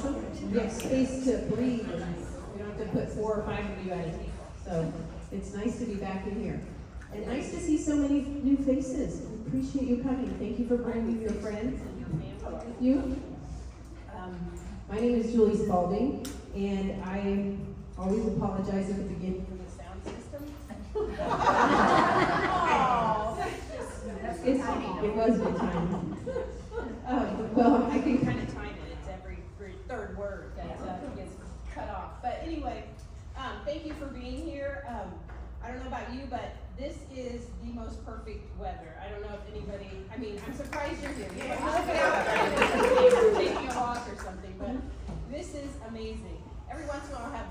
awesome. You have space to breathe, and you don't have to put 4 or 5 of you at a table. So it's nice to be back in here. And nice to see so many new faces. We appreciate you coming. Thank you for bringing your friends and your family with you. My name is Julie Spalding, and I always apologize at the beginning for the sound system. It was good timing. Well, I can kind of time it. It's every third word that gets cut off. But anyway, thank you for being here. I don't know about you, but this is the most perfect weather. I don't know if anybody, I mean, I'm surprised you're here. You must be out there taking a walk or something, but this is amazing. Every once in a while I have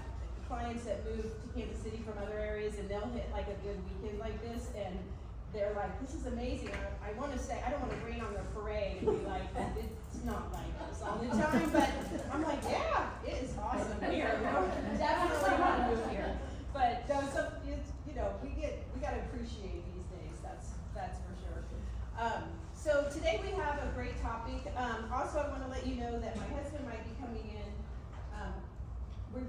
clients that move to Kansas City from other areas, and they'll hit like a good weekend like this, and they're like, this is amazing. I want to say, I don't want to rain on their parade and be like, it's not like this all the time, but I'm like, yeah, it is awesome here. Definitely want to move here. But it's, you know, we got to appreciate these days. That's for sure. So today we have a great topic. Also, I want to let you know that my husband might be coming in. We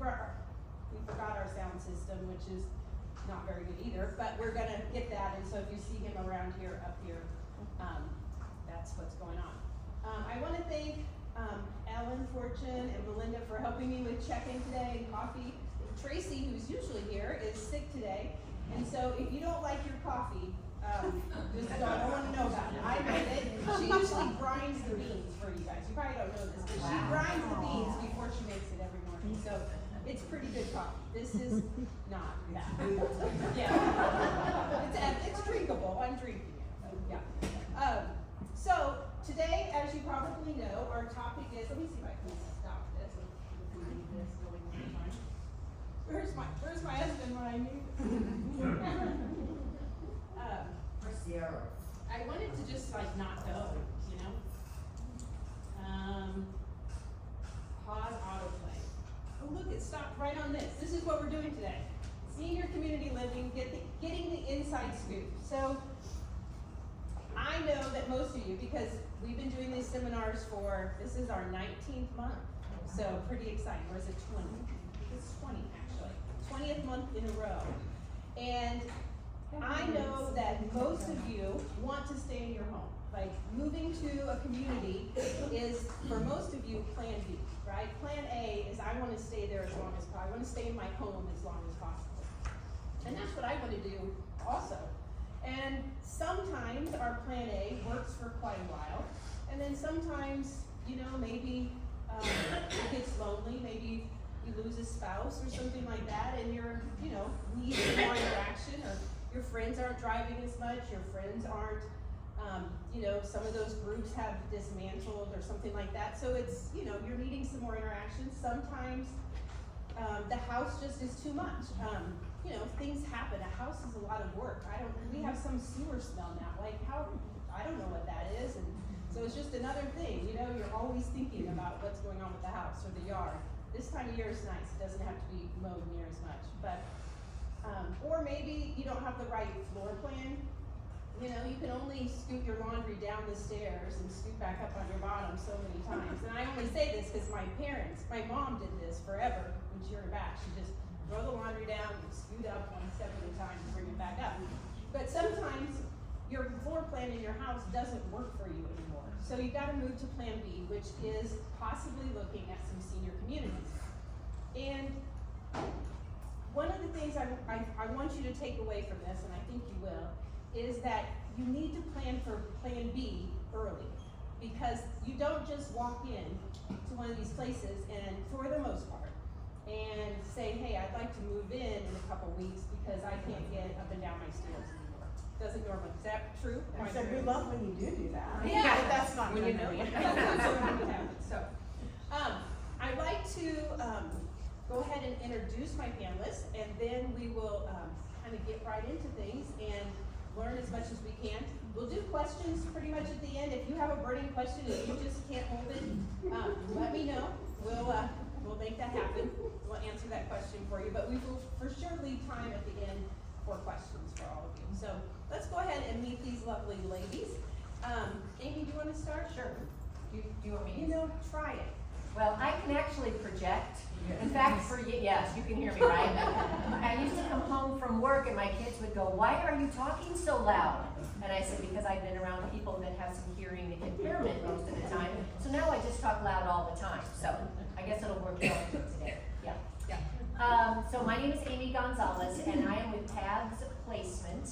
forgot our sound system, which is not very good either, but we're gonna get that. And so if you see him around here, up here, that's what's going on. I want to thank Ellen Fortune and Melinda for helping me with check-in today and coffee. Tracy, who's usually here, is sick today, and so if you don't like your coffee, just don't want to know about it. I made it. She usually grinds the beans for you guys. You probably don't know this, but she grinds the beans before she makes it every morning. So it's pretty good coffee. This is not that. Yeah, it's drinkable. I'm drinking it. Yeah. So today, as you probably know, our topic is. Let me see if I can stop this. Leave this going on time. Where's my husband when I need Sierra. I wanted to just like not go, you know. Pause autoplay. Oh look, it stopped right on this. This is what we're doing today. Senior community living, getting the inside scoop. So I know that most of you, because we've been doing these seminars for, this is our 19th month. So pretty exciting. Or is it 20? It's 20 actually. 20th month in a row. And I know that most of you want to stay in your home. Like moving to a community is, for most of you, plan B, right? Plan A is I want to stay there as long as possible. I want to stay in my home as long as possible. And that's what I want to do also. And sometimes our plan A works for quite a while. And then sometimes, you know, maybe it gets lonely, maybe you lose a spouse or something like that, and you're, you know, need more interaction, or your friends aren't driving as much, your friends aren't, you know, some of those groups have dismantled or something like that. So it's, you know, you're needing some more interaction. Sometimes the house just is too much. You know, things happen. A house is a lot of work. We have some sewer smell now. Like I don't know what that is. And so it's just another thing, you know, you're always thinking about what's going on with the house or the yard. This time of year is nice. It doesn't have to be mowed near as much. But or maybe you don't have the right floor plan. You know, you can only scoot your laundry down the stairs and scoot back up on your bottom so many times. And I only say this because my mom did this forever when she were back. She just throw the laundry down and scoot up 1 step at a time and bring it back up. But sometimes your floor plan in your house doesn't work for you anymore. So you've got to move to plan B, which is possibly looking at some senior communities. And one of the things I want you to take away from this, and I think you will, is that you need to plan for plan B early. Because you don't just walk in to one of these places and, for the most part, and say, hey, I'd like to move in a couple weeks because I can't get up and down my stairs anymore. Doesn't normally, is that true? I said we love when you do that. Yeah, but that's not when you know it. So, I'd like to go ahead and introduce my panelists, and then we will kind of get right into things and learn as much as we can. We'll do questions pretty much at the end. If you have a burning question and you just can't hold it, let me know. We'll make that happen. We'll answer that question for you, but we will for sure leave time at the end for questions for all of you. So let's go ahead and meet these lovely ladies. Amy, do you want to start? Sure. Do you want me to? You know, try it. Well, I can actually project. In fact, yes, you can hear me, right? I used to come home from work and my kids would go, "Why are you talking so loud?" And I said, because I've been around people that have some hearing impairment most of the time. So now I just talk loud all the time. So I guess it'll work well today. Yeah. So my name is Amy Gonzales and I am with Paths Placement.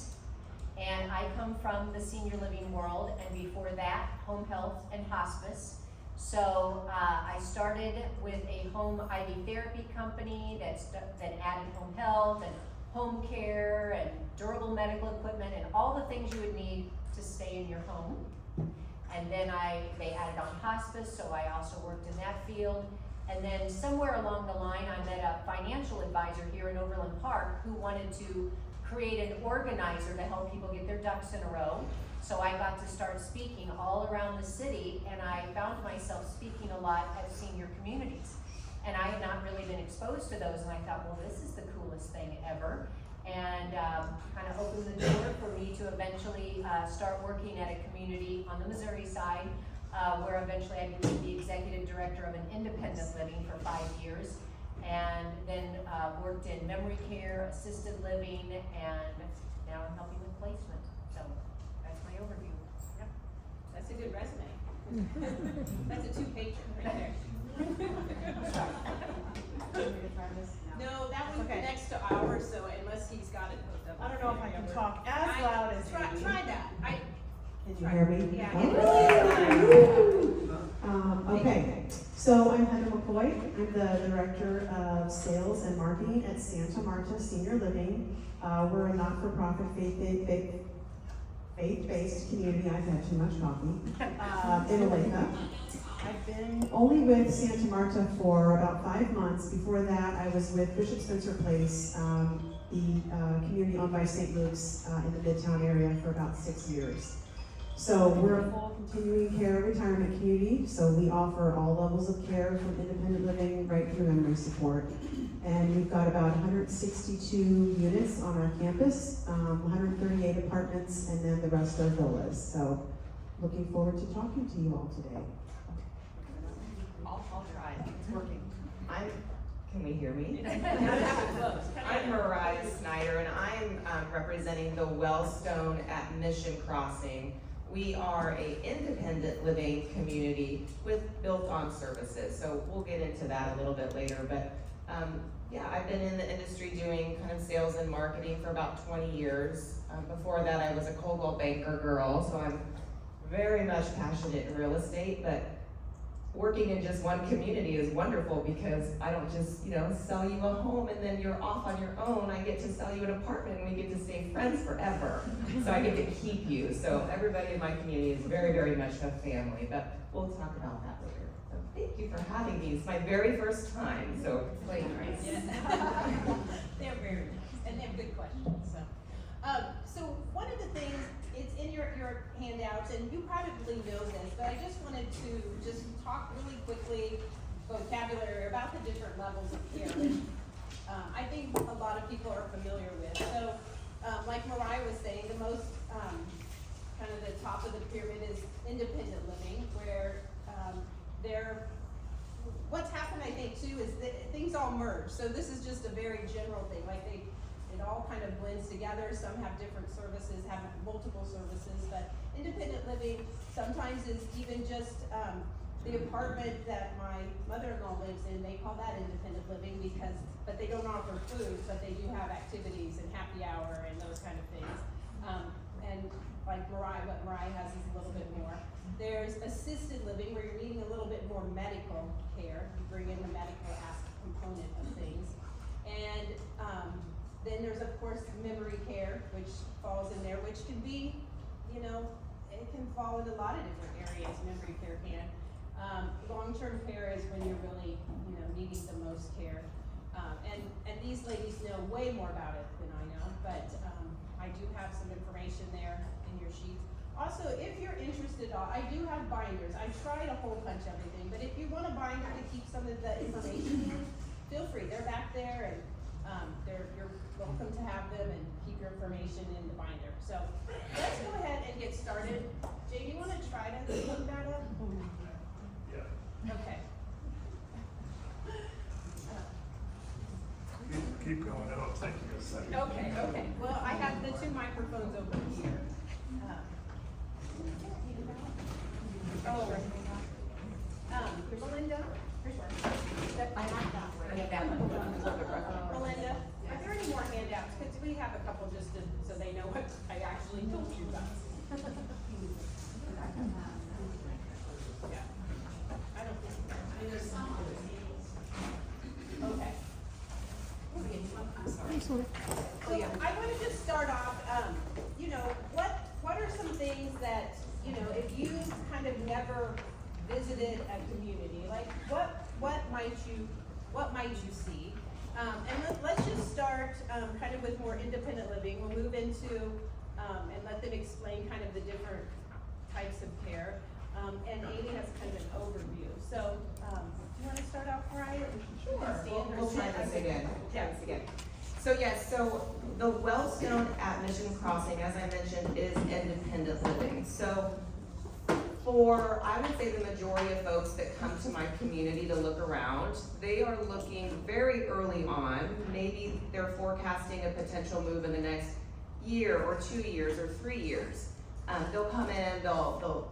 And I come from the senior living world, and before that, home health and hospice. So I started with a home IV therapy company that added home health and home care and durable medical equipment and all the things you would need to stay in your home. And then they added on hospice, so I also worked in that field. And then somewhere along the line, I met a financial advisor here in Overland Park who wanted to create an organizer to help people get their ducks in a row. So I got to start speaking all around the city, and I found myself speaking a lot at senior communities. And I had not really been exposed to those, and I thought, well, this is the coolest thing ever. And kind of opened the door for me to eventually start working at a community on the Missouri side, where eventually I became the executive director of an independent living for 5 years. And then worked in memory care, assisted living, and now I'm helping with placement. So that's my overview. Yep. That's a good resume. That's a 2-pager right there. No, that one Okay. connects to ours, so unless he's got it hooked up. I don't know if I can talk as loud as you. Try that. Can you hear me? Yeah. Okay, so I'm Heather McCoy. I'm the Director of Sales and Marketing at Santa Marta Senior Living. We're a not-for-profit faith-based community. I've had too much coffee. In Olathe. I've been only with Santa Marta for about 5 months. Before that, I was with Bishop Spencer Place, the community owned by St. Luke's in the Midtown area for about 6 years. So we're a full continuing care retirement community, so we offer all levels of care from independent living right through memory support. And we've got about 162 units on our campus, 138 apartments, and then the rest are villas. So looking forward to talking to you all today. I'll try. It's working. Can we hear me? I'm Mariah Snyder, and I'm representing the Welstone at Mission Crossing. We are an independent living community with built-on services, so we'll get into that a little bit later. But yeah, I've been in the industry doing kind of sales and marketing for about 20 years. Before that, I was a Coldwell Banker girl, so I'm very much passionate in real estate. But working in just one community is wonderful because I don't just, sell you a home and then you're off on your own. I get to sell you an apartment and we get to stay friends forever. So I get to keep you. So everybody in my community is very, very much a family, but we'll talk about that later. So thank you for having me. It's my very first time, so it's quite nice. Yeah. They're very nice, and they have good questions. So one of the things, it's in your handouts, and you probably know this, but I just wanted to just talk really quickly, vocabulary about the different levels of care, which I think a lot of people are familiar with. So, like Mariah was saying, the most kind of the top of the pyramid is independent living, where what's happened, I think, too, is that things all merge. So this is just a very general thing, like it all kind of blends together. Some have different services, have multiple services, but independent living sometimes is even just the apartment that my mother-in-law lives in. They call that independent living but they don't offer food, but they do have activities and happy hour and those kind of things. And like what Mariah has is a little bit more. There's assisted living, where you're needing a little bit more medical care. You bring in the medical component of things. And then there's, of course, memory care, which falls in there, which can be, it can fall in a lot of different areas. Memory care can. Long-term care is when you're really, needing the most care. And these ladies know way more about it than I know, but I do have some information there in your sheets. Also, if you're interested, I do have binders. I tried a whole bunch of everything, but if you want a binder to keep some of the information in, feel free. They're back there, and you're welcome to have them and keep your information in the binder. So let's go ahead and get started. Jay, do you want to try to look that up? Yeah. Okay. keep going, it'll take you a second. Okay. Well, I have the 2 microphones over here. Melinda? I have that one. I have that one. Melinda, are there any more handouts? Because we have a couple just so they know what I actually told you about. Yeah. I don't think so. Okay. So I want to just start off, what are some things that, if you kind of never visited a community, like what might you see? And let's just start kind of with more independent living. We'll move into and let them explain kind of the different types of care. And Amy has kind of an overview. So do you want to start off, Mariah? Sure. We'll try this again. So the Welstone at Mission Crossing, as I mentioned, is independent living. So I would say the majority of folks that come to my community to look around, they are looking very early on. Maybe they're forecasting a potential move in the next year or 2 years or 3 years. They'll come in, they'll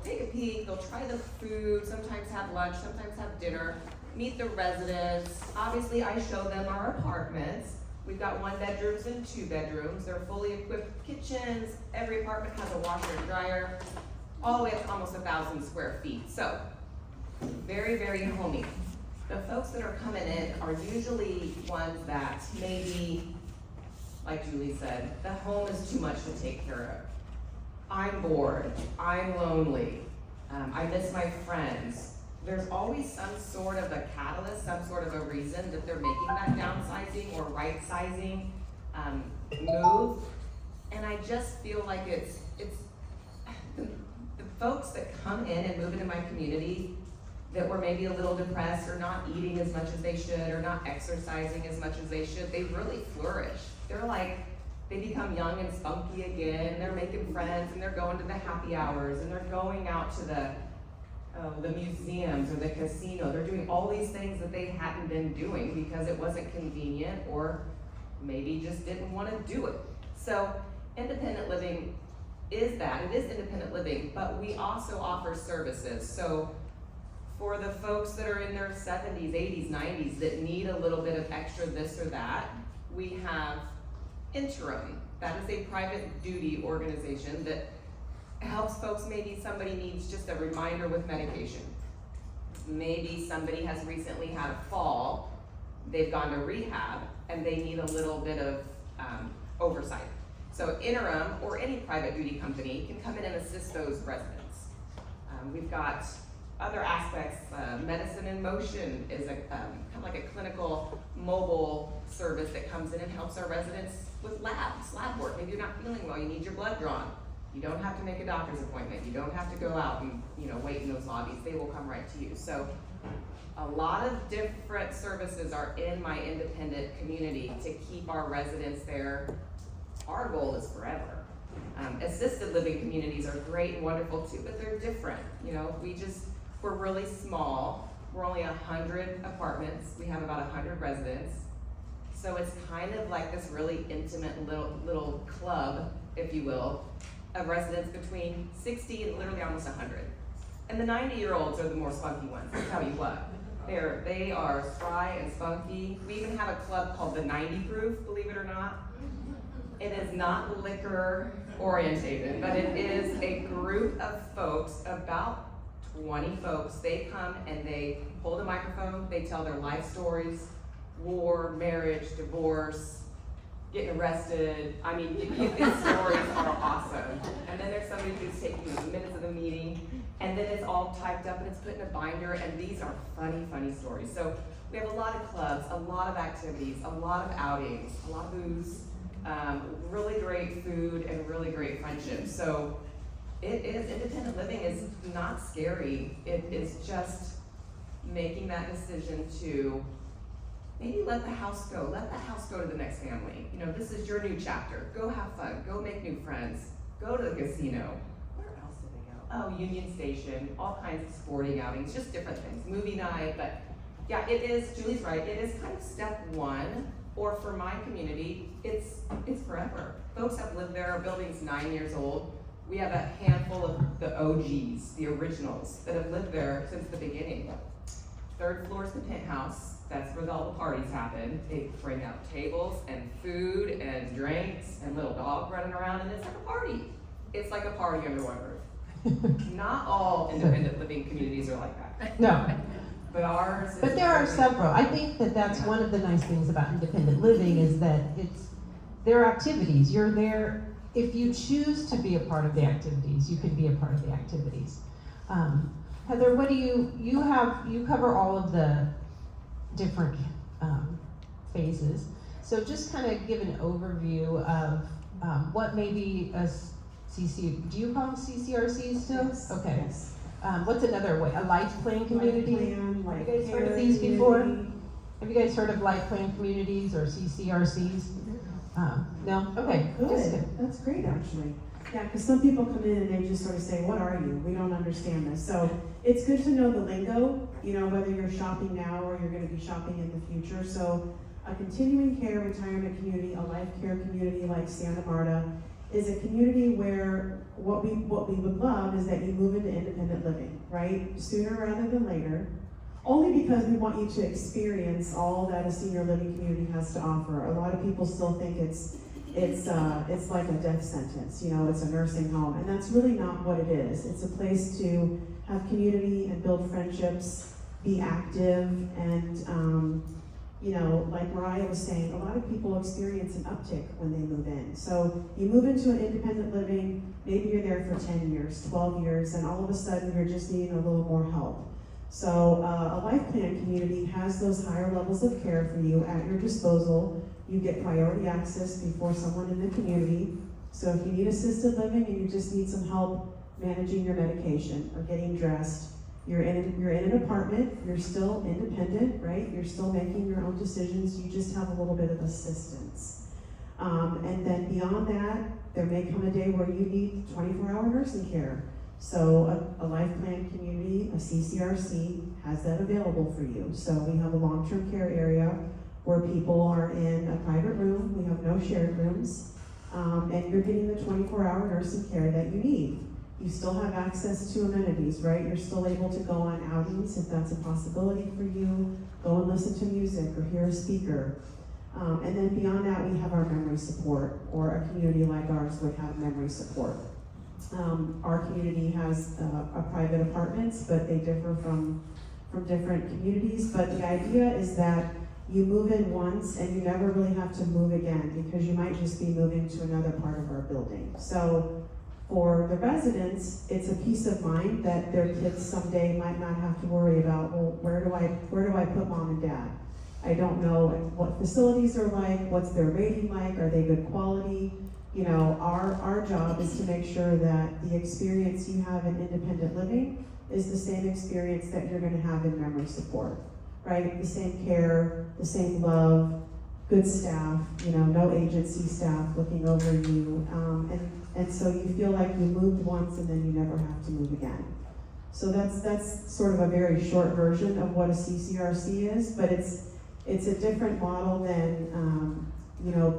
take a peek, they'll try the food, sometimes have lunch, sometimes have dinner, meet the residents. Obviously, I show them our apartments. We've got 1 bedrooms and 2 bedrooms. They're fully equipped kitchens. Every apartment has a washer and dryer, all the way up to almost 1,000 square feet. So, very, very homey. The folks that are coming in are usually ones that maybe, like Julie said, the home is too much to take care of. I'm bored, I'm lonely, I miss my friends. There's always some sort of a catalyst, some sort of a reason that they're making that downsizing or right-sizing move. And I just feel like it's the folks that come in and move into my community that were maybe a little depressed or not eating as much as they should or not exercising as much as they should, they really flourish. They're like, they become young and spunky again, and they're making friends, and they're going to the happy hours, and they're going out to the museums or the casino. They're doing all these things that they hadn't been doing because it wasn't convenient or maybe just didn't want to do it. So independent living is that. It is independent living, but we also offer services. So for the folks that are in their 70s, 80s, 90s that need a little bit of extra this or that, we have Interim. That is a private duty organization that helps folks. Maybe somebody needs just a reminder with medication. Maybe somebody has recently had a fall, they've gone to rehab, and they need a little bit of oversight. So Interim, or any private duty company, can come in and assist those residents. We've got other aspects. Medicine in Motion is kind of like a clinical mobile service that comes in and helps our residents with lab work. Maybe you're not feeling well, you need your blood drawn. You don't have to make a doctor's appointment. You don't have to go out and wait in those lobbies. They will come right to you. So a lot of different services are in my independent community to keep our residents there. Our goal is forever. Assisted living communities are great and wonderful too, but they're different. We're really small. We're only 100 apartments. We have about 100 residents. So it's kind of like this really intimate little club, if you will, of residents between 60 and literally almost 100. And the 90-year-olds are the more spunky ones, I'll tell you what. They are spry and spunky. We even have a club called the 90 Proof, believe it or not. It is not liquor orientated, but it is a group of folks, about 20 folks. They come and they hold a microphone, they tell their life stories, war, marriage, divorce, getting arrested. I mean, these stories are awesome. And then there's somebody who's taking the minutes of the meeting, and then it's all typed up and it's put in a binder, and these are funny stories. So we have a lot of clubs, a lot of activities, a lot of outings, a lot of booze, really great food, and really great friendships. So independent living is not scary. It is just making that decision to maybe let the house go. Let the house go to the next family. This is your new chapter. Go have fun. Go make new friends. Go to the casino. Where else did they go? Oh, Union Station. All kinds of sporting outings. Just different things. Movie night. But Yeah, it is, Julie's right, it is kind of step one, or for my community, it's forever. Folks have lived there, our building's 9 years old. We have a handful of the OGs, the originals, that have lived there since the beginning. 3rd floor is the penthouse, that's where all the parties happen. They bring out tables and food and drinks and little dog running around, and it's like a party. It's like a party under one roof. Not all independent living communities are like that. No, But ours is. but there are very- several. I think that that's one of the nice things about independent living is that there are activities. You're there, if you choose to be a part of the activities, you can be a part of the activities. Heather, what do you cover all of the different phases. So just kind of give an overview of what maybe a CC, do you call them CCRCs still? Yes, Okay. yes. What's another way? A life plan community? Life plan, Have you guys heard of care these before? community. Have you guys heard of life plan communities or CCRCs? No? Okay. Just Good, that's great actually. Yeah, because some people come in and they just sort of say, what are you? We don't understand this. So it's good to know the lingo, whether you're shopping now or you're gonna be shopping in the future. So a continuing care retirement community, a life care community like Santa Marta is a community where what we would love is that you move into independent living, right? Sooner rather than later. Only because we want you to experience all that a senior living community has to offer. A lot of people still think it's like a death sentence, it's a nursing home, and that's really not what it is. It's a place to have community and build friendships, be active, and like Mariah was saying, a lot of people experience an uptick when they move in. So you move into an independent living, maybe you're there for 10 years, 12 years, and all of a sudden you're just needing a little more help. So a life plan community has those higher levels of care for you at your disposal. You get priority access before someone in the community. So if you need assisted living and you just need some help managing your medication or getting dressed, you're in an apartment, you're still independent, right? You're still making your own decisions, you just have a little bit of assistance. And then beyond that, there may come a day where you need 24-hour nursing care. So a life plan community, a CCRC, has that available for you. So we have a long-term care area where people are in a private room, we have no shared rooms, and you're getting the 24-hour nursing care that you need. You still have access to amenities, right? You're still able to go on outings if that's a possibility for you, go and listen to music or hear a speaker. And then beyond that, we have our memory support, or a community like ours would have memory support. Our community has a private apartments, but they differ from different communities. But the idea is that you move in once and you never really have to move again because you might just be moving to another part of our building. So for the residents, it's a peace of mind that their kids someday might not have to worry about, well, where do I put mom and dad? I don't know what facilities are like, what's their rating like, are they good quality? Our job is to make sure that the experience you have in independent living is the same experience that you're gonna have in memory support, right? The same care, the same love, good staff, no agency staff looking over you. And so you feel like you moved once and then you never have to move again. So that's sort of a very short version of what a CCRC is, but it's a different model than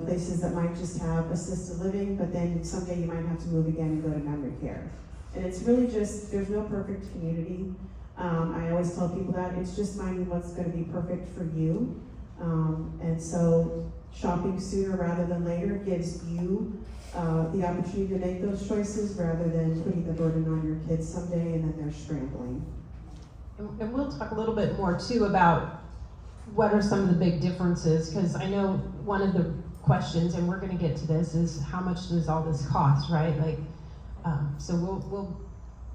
places that might just have assisted living, but then someday you might have to move again and go to memory care. And it's really just, there's no perfect community. I always tell people that it's just finding what's gonna be perfect for you. And so shopping sooner rather than later gives you the opportunity to make those choices rather than putting the burden on your kids someday and then they're scrambling. And we'll talk a little bit more too about what are some of the big differences, because I know one of the questions, and we're going to get to this, is how much does all this cost, right? So we'll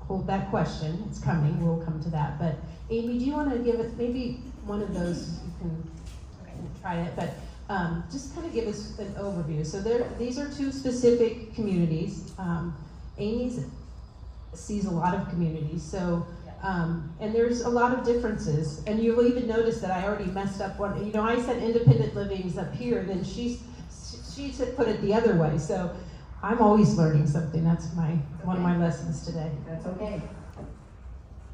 hold that question. It's coming. We'll come to that. But Amy, do you want to give us maybe one of those? You can try it, but just kind of give us an overview. So these are two specific communities. Amy's sees a lot of communities, so. And there's a lot of differences, and you'll even notice that I already messed up one. I said independent living's up here, then she said put it the other way. So I'm always learning something. That's one of my lessons today. That's okay.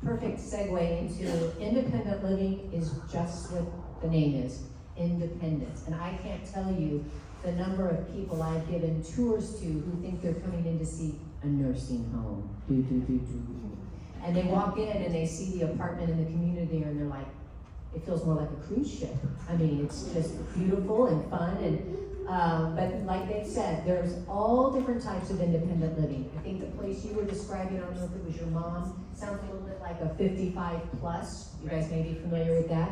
perfect segue into independent living is just what the name is, independence. And I can't tell you the number of people I've given tours to who think they're coming in to see a nursing home. And they walk in and they see the apartment in the community and they're like, it feels more like a cruise ship. I mean, it's just beautiful and fun. And but like they said, there's all different types of independent living. I think the place you were describing, I don't know if it was your mom, sounds a little bit like a 55 plus. You guys may be familiar with that.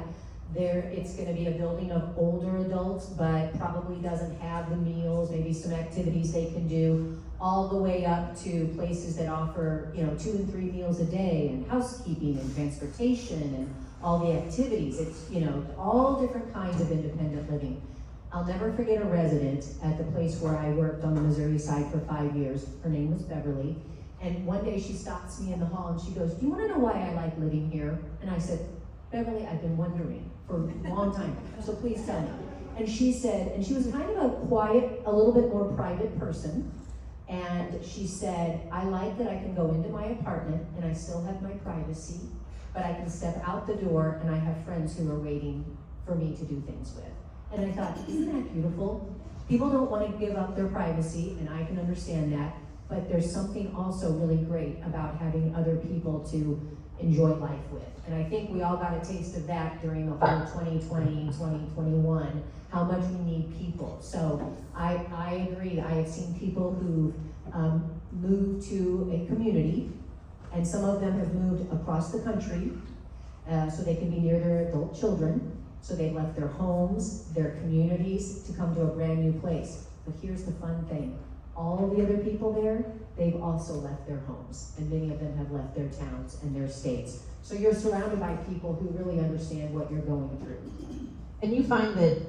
It's going to be a building of older adults, but probably doesn't have the meals, maybe some activities they can do, all the way up to places that offer, 2 and 3 meals a day, and housekeeping and transportation and all the activities. It's, all different kinds of independent living. I'll never forget a resident at the place where I worked on the Missouri side for 5 years. Her name was Beverly. And one day she stops me in the hall and she goes, "Do you want to know why I like living here?" And I said, "Beverly, I've been wondering for a long time, so please tell me." And she said, and she was kind of a quiet, a little bit more private person. And she said, "I like that I can go into my apartment and I still have my privacy, but I can step out the door and I have friends who are waiting for me to do things with." And I thought, isn't that beautiful? People don't want to give up their privacy, and I can understand that, but there's something also really great about having other people to enjoy life with. And I think we all got a taste of that during the whole 2020, 2021, how much we need people. So I agree. I have seen people who moved to a community, and some of them have moved across the country so they can be near their adult children. So they've left their homes, their communities to come to a brand new place. But here's the fun thing. All the other people there, they've also left their homes, and many of them have left their towns and their states. So you're surrounded by people who really understand what you're going through. And you find that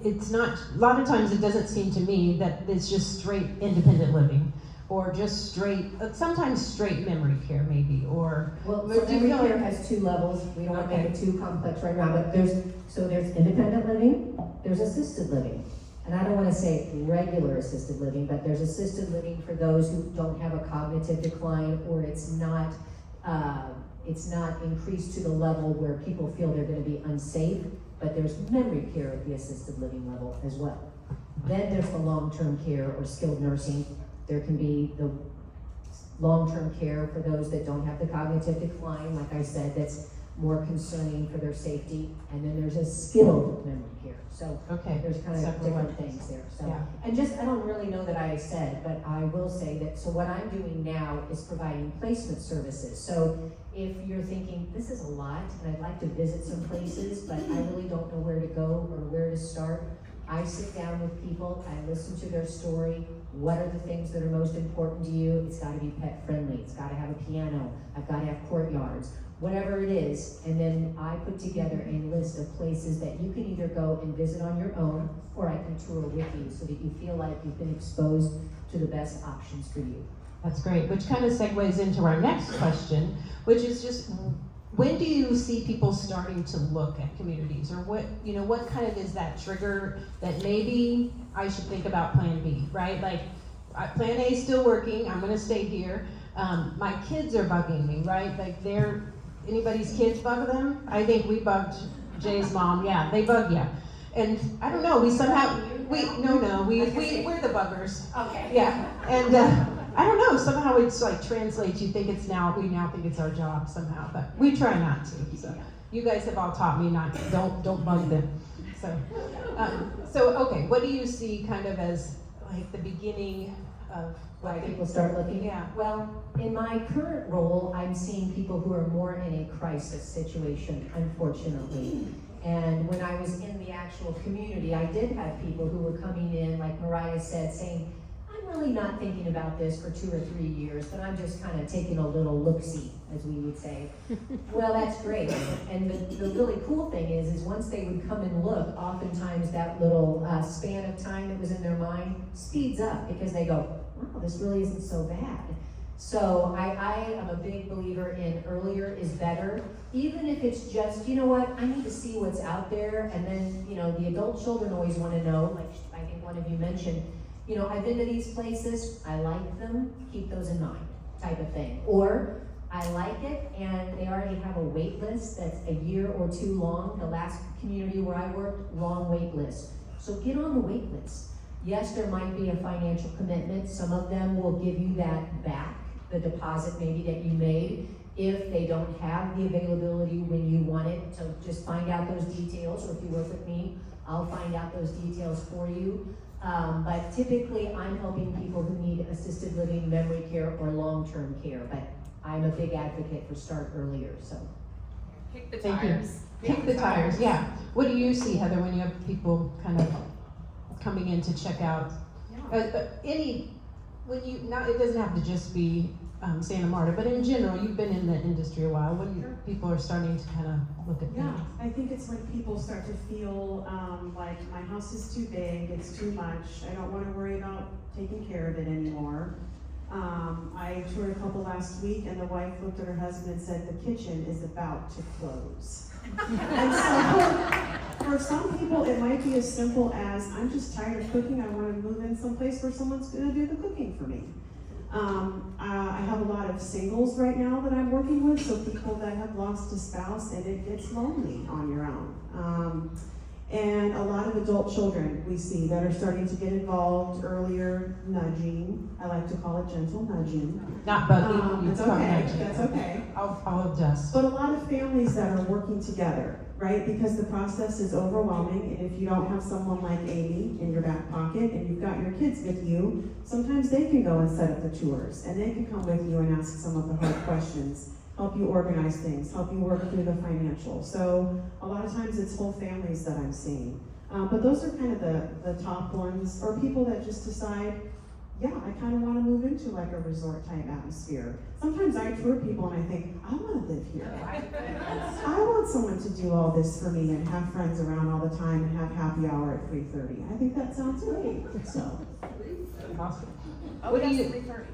it's not, a lot of times it doesn't seem to me that it's just straight independent living, or just straight, sometimes straight memory care maybe, or. Well, so memory care has 2 levels. We don't want to make it too complex right now, but there's independent living, there's assisted living. And I don't want to say regular assisted living, but there's assisted living for those who don't have a cognitive decline, or it's not increased to the level where people feel they're going to be unsafe, but there's memory care at the assisted living level as well. Then there's the long-term care or skilled nursing. There can be the long-term care for those that don't have the cognitive decline, like I said, that's more concerning for their safety. And then there's a skilled memory care. So there's kind of different things there. So, yeah. And just, I don't really know that I said, but I will say that, so what I'm doing now is providing placement services. So if you're thinking, this is a lot, and I'd like to visit some places, but I really don't know where to go or where to start, I sit down with people, I listen to their story. What are the things that are most important to you? It's gotta be pet friendly, it's gotta have a piano, I've gotta have courtyards, whatever it is. And then I put together a list of places that you can either go and visit on your own, or I can tour with you so that you feel like you've been exposed to the best options for you. That's great, which kind of segues into our next question, which is just, when do you see people starting to look at communities, or what kind of is that trigger that maybe I should think about plan B, right? Like, plan A is still working, I'm gonna stay here. My kids are bugging me, right? Like, anybody's kids bug them? I think we bugged Jay's mom, yeah, they bug you. And I don't know, we're the buggers. Okay. Yeah, and I don't know, somehow it's like translates, we now think it's our job somehow, but we try not to. So you guys have all taught me don't bug them. So okay, what do you see kind of as like the beginning of why people start looking? Yeah. Well, in my current role, I'm seeing people who are more in a crisis situation, unfortunately. And when I was in the actual community, I did have people who were coming in, like Mariah said, saying, I'm really not thinking about this for 2 or 3 years, but I'm just kind of taking a little look-see, as we would say. Well, that's great. And the really cool thing is once they would come and look, oftentimes that little span of time that was in their mind speeds up, because they go, wow, this really isn't so bad. So I am a big believer in earlier is better, even if it's just, you know what, I need to see what's out there. And then, the adult children always want to know, like I think one of you mentioned, I've been to these places, I like them, keep those in mind, type of thing. Or I like it, and they already have a wait list that's a year or two long. The last community where I worked, long wait list. So get on the wait list. Yes, there might be a financial commitment. Some of them will give you that back, the deposit maybe that you made, if they don't have the availability when you want it. So just find out those details, or if you work with me, I'll find out those details for you. But typically, I'm helping people who need assisted living, memory care, or long-term care. But I'm a big advocate for start earlier, so. Kick the Thank you. tires. Kick the tires, yeah. What do you see, Heather, when you have people kind of coming in to check out? It doesn't have to just be Santa Marta, but in general, you've been in the industry a while, when people are starting to kind of look at Yeah, things. I think it's when people start to feel like my house is too big, it's too much, I don't want to worry about taking care of it anymore. I toured a couple last week, and the wife looked at her husband and said, "The kitchen is about to close." And so, for some people, it might be as simple as, I'm just tired of cooking, I want to move in someplace where someone's going to do the cooking for me. I have a lot of singles right now that I'm working with, so people that have lost a spouse, and it gets lonely on your own. And a lot of adult children we see that are starting to get involved earlier, nudging. I like to call it gentle nudging. Not bugging. It's okay, that's okay. I'll adjust. But a lot of families that are working together, right? Because the process is overwhelming, and if you don't have someone like Amy in your back pocket and you've got your kids with you, sometimes they can go and set up the tours, and they can come with you and ask some of the hard questions, help you organize things, help you work through the financial. So a lot of times it's whole families that I'm seeing. But those are kind of the top ones, or people that just decide, yeah, I kind of want to move into like a resort type atmosphere. Sometimes I tour people and I think, I want to live here. I want someone to do all this for me and have friends around all the time and have happy hour at 3:30. I think that sounds great. So. Awesome. Oh, What do yes, you- 3:30.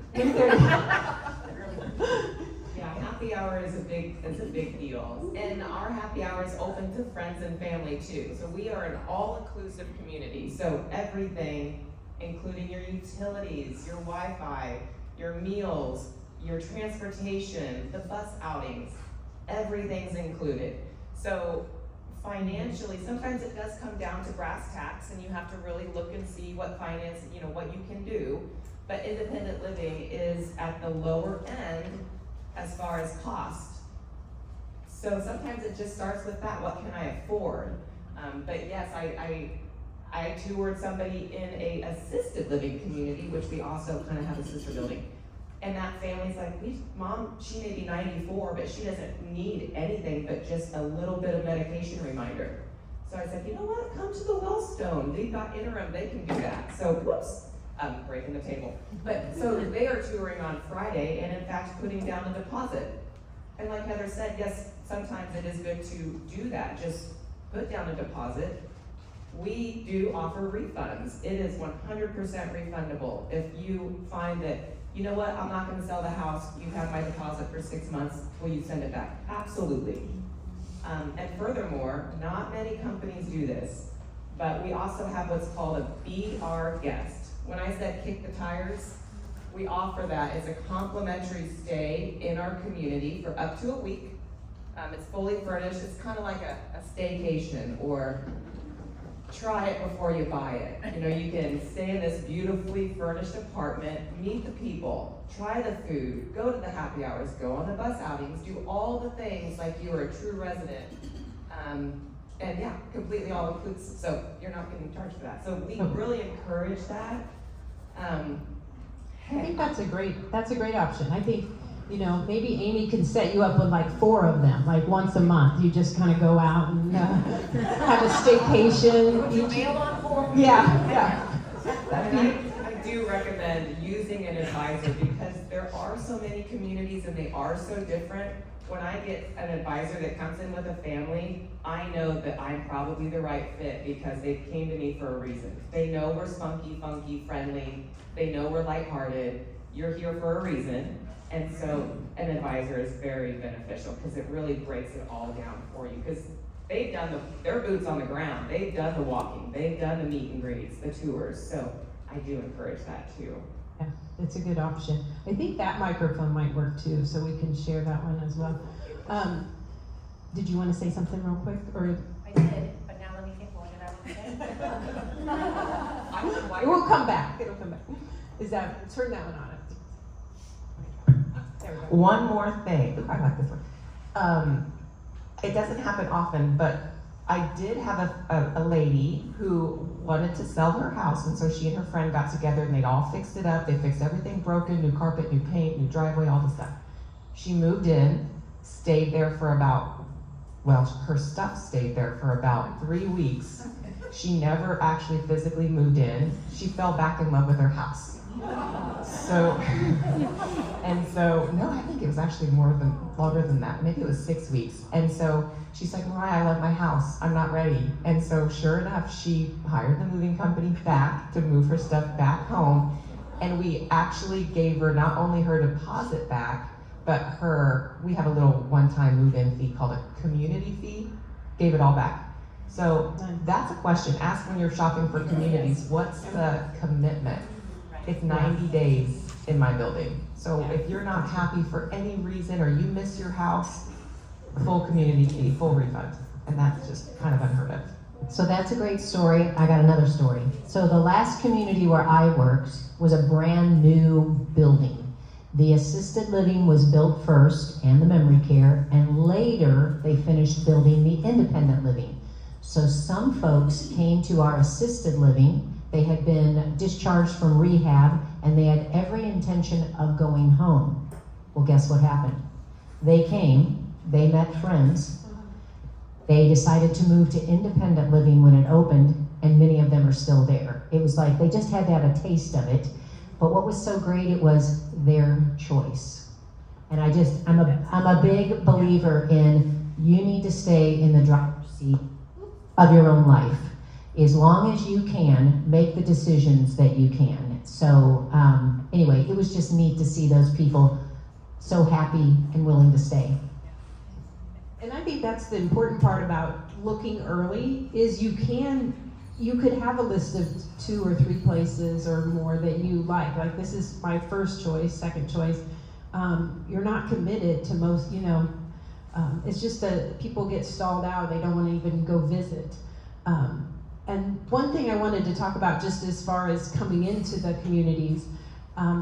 Yeah, happy hour is a big deal. And our happy hour is open to friends and family too. So we are an all-inclusive community. So everything, including your utilities, your Wi-Fi, your meals, your transportation, the bus outings, everything's included. So financially, sometimes it does come down to brass tacks, and you have to really look and see what what you can do. But independent living is at the lower end as far as cost. So sometimes it just starts with that, what can I afford? But yes, I toured somebody in a assisted living community, which we also kind of have a sister building. And that family's like, Mom, she may be 94, but she doesn't need anything but just a little bit of medication reminder. So I said, you know what, come to the Welstone. They've got interim, they can do that. So, whoops, I'm breaking the table. But so they are touring on Friday, and in fact, putting down a deposit. And like Heather said, yes, sometimes it is good to do that. Just put down a deposit. We do offer refunds. It is 100% refundable. If you find that, you know what, I'm not gonna sell the house, you have my deposit for 6 months, will you send it back? Absolutely. And furthermore, not many companies do this, but we also have what's called a Be Our Guest. When I said kick the tires, we offer that as a complimentary stay in our community for up to a week. It's fully furnished. It's kind of like a staycation, or try it before you buy it. You know, you can stay in this beautifully furnished apartment, meet the people, try the food, go to the happy hours, go on the bus outings, do all the things like you are a true resident. And yeah, completely all inclusive, so you're not getting charged for that. So we really encourage that. I think that's a great option. I think, maybe Amy can set you up with like 4 of them, like once a month. You just kind of go out and have a staycation. Put your mail on for? Yeah. And I do recommend using an advisor, because there are so many communities and they are so different. When I get an advisor that comes in with a family, I know that I'm probably the right fit, because they came to me for a reason. They know we're spunky, funky, friendly. They know we're lighthearted. You're here for a reason. And so an advisor is very beneficial, because it really breaks it all down for you. Because they've done their boots on the ground. They've done the walking. They've done the meet and greets, the tours. So I do encourage that too. Yeah, it's a good option. I think that microphone might work too, so we can share that one as well. Did you want to say something real quick, or? I did, but now let me think what did I want to say? It will come back. It'll come back. Turn that one on. There we go. One more thing. I like this one. It doesn't happen often, but I did have a lady who wanted to sell her house, and so she and her friend got together and they'd all fixed it up. They fixed everything broken, new carpet, new paint, new driveway, all the stuff. She moved in, stayed there for her stuff stayed there for about 3 weeks. She never actually physically moved in. She fell back in love with her house. So, no, I think it was actually longer than that. Maybe it was 6 weeks. And so she's like, Mariah, I love my house. I'm not ready. And so sure enough, she hired the moving company back to move her stuff back home. And we actually gave her not only her deposit back, but we have a little one-time move-in fee called a community fee. Gave it all back. So that's a question. Ask when you're shopping for communities, what's the commitment? It's 90 days in my building. So if you're not happy for any reason or you miss your house, full community fee, full refund. And that's just kind of unheard of. So that's a great story. I got another story. So the last community where I worked was a brand new building. The assisted living was built first and the memory care, and later they finished building the independent living. So some folks came to our assisted living. They had been discharged from rehab and they had every intention of going home. Well, guess what happened? They came, they met friends, they decided to move to independent living when it opened, and many of them are still there. It was like they just had to have a taste of it. But what was so great, it was their choice. And I'm a big believer in you need to stay in the driver's seat of your own life. As long as you can, make the decisions that you can. So anyway, it was just neat to see those people so happy and willing to stay. And I think that's the important part about looking early is you could have a list of 2 or 3 places or more that you like. Like this is my first choice, second choice. You're not committed to most, it's just that people get stalled out. They don't want to even go visit. And one thing I wanted to talk about just as far as coming into the communities,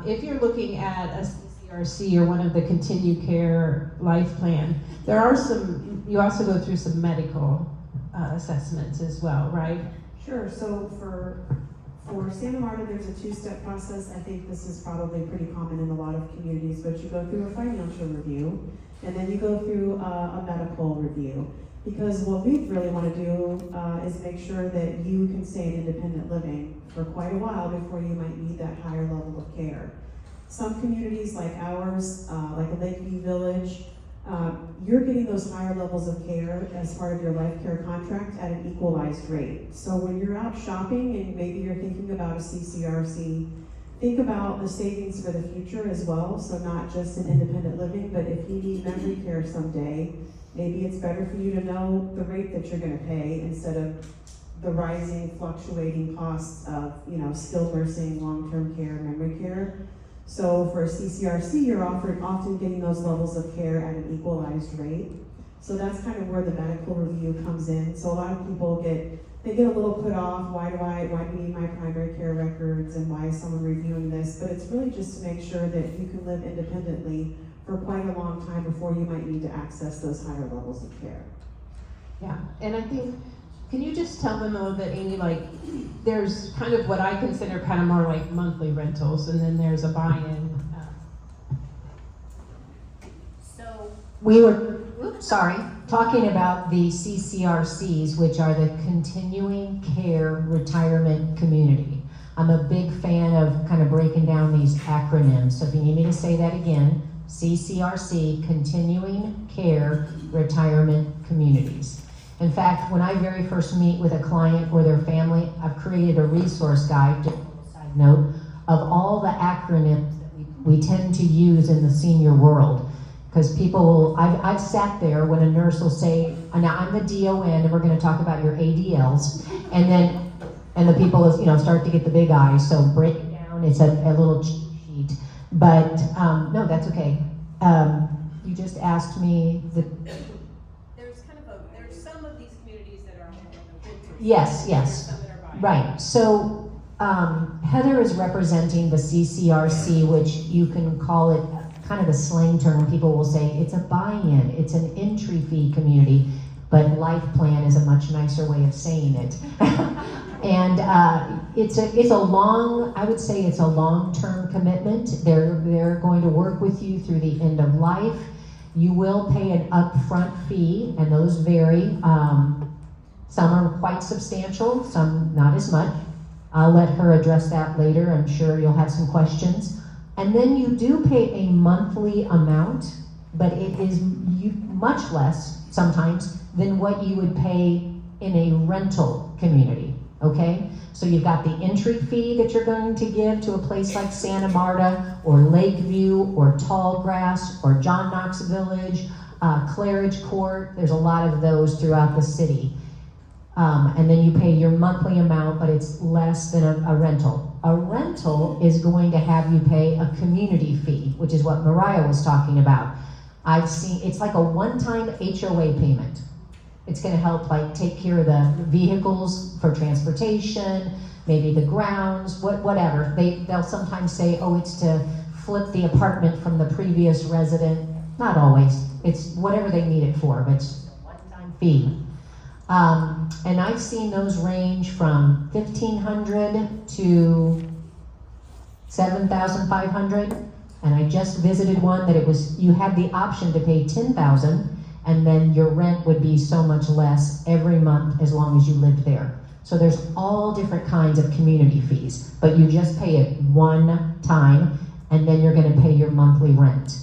if you're looking at a CCRC or one of the continued care life plan, there are you also go through some medical assessments as well, right? Sure, so for Santa Marta, there's a 2-step process. I think this is probably pretty common in a lot of communities, but you go through a financial review, and then you go through a medical review. Because what we really want to do is make sure that you can stay in independent living for quite a while before you might need that higher level of care. Some communities like ours, like a Lakeview Village, you're getting those higher levels of care as part of your life care contract at an equalized rate. So when you're out shopping and maybe you're thinking about a CCRC, think about the savings for the future as well. So not just in independent living, but if you need memory care someday, maybe it's better for you to know the rate that you're going to pay instead of the rising, fluctuating costs of, skilled nursing, long-term care, memory care. So for a CCRC, you're often getting those levels of care at an equalized rate. So that's kind of where the medical review comes in. So a lot of people get a little put off. Why do we need my primary care records, and why is someone reviewing this? But it's really just to make sure that you can live independently for quite a long time before you might need to access those higher levels of care. Yeah, and I think, can you just tell them a little bit, Amy, like, there's kind of what I consider kind of more like monthly rentals, and then there's a buy-in. So We were, talking about the CCRCs, which are the Continuing Care Retirement Community. I'm a big fan of kind of breaking down these acronyms. So if you need me to say that again, CCRC, Continuing Care Retirement Communities. In fact, when I very first meet with a client or their family, I've created a resource guide, just a side note, of all the acronyms that we tend to use in the senior world. Because I've sat there when a nurse will say, now I'm the DON and we're going to talk about your ADLs, and the people start to get the big eyes. So break it down, it's a little But, no, that's okay. You just asked me the, There's some of these communities that are yes, yes. There's some that are buying. Right, so Heather is representing the CCRC, which you can call it kind of a slang term. People will say it's a buy-in, it's an entry fee community, but Life Plan is a much nicer way of saying it. And it's a long, I would say it's a long-term commitment. They're going to work with you through the end of life. You will pay an upfront fee, and those vary. Some are quite substantial, some not as much. I'll let her address that later. I'm sure you'll have some questions. And then you do pay a monthly amount, but it is much less sometimes than what you would pay in a rental community, okay? So you've got the entry fee that you're going to give to a place like Santa Marta or Lakeview or Tallgrass or John Knox Village, Claridge Court. There's a lot of those throughout the city. And then you pay your monthly amount, but it's less than a rental. A rental is going to have you pay a community fee, which is what Mariah was talking about. I've seen, it's like a one-time HOA payment. It's gonna help like take care of the vehicles for transportation, maybe the grounds, whatever. They'll sometimes say, oh, it's to flip the apartment from the previous resident. Not always, it's whatever they need it for, but it's a one-time fee. And I've seen those range from $1,500 to $7,500. And I just visited one that you had the option to pay $10,000, and then your rent would be so much less every month as long as you lived there. So there's all different kinds of community fees, but you just pay it one time, and then you're gonna pay your monthly rent.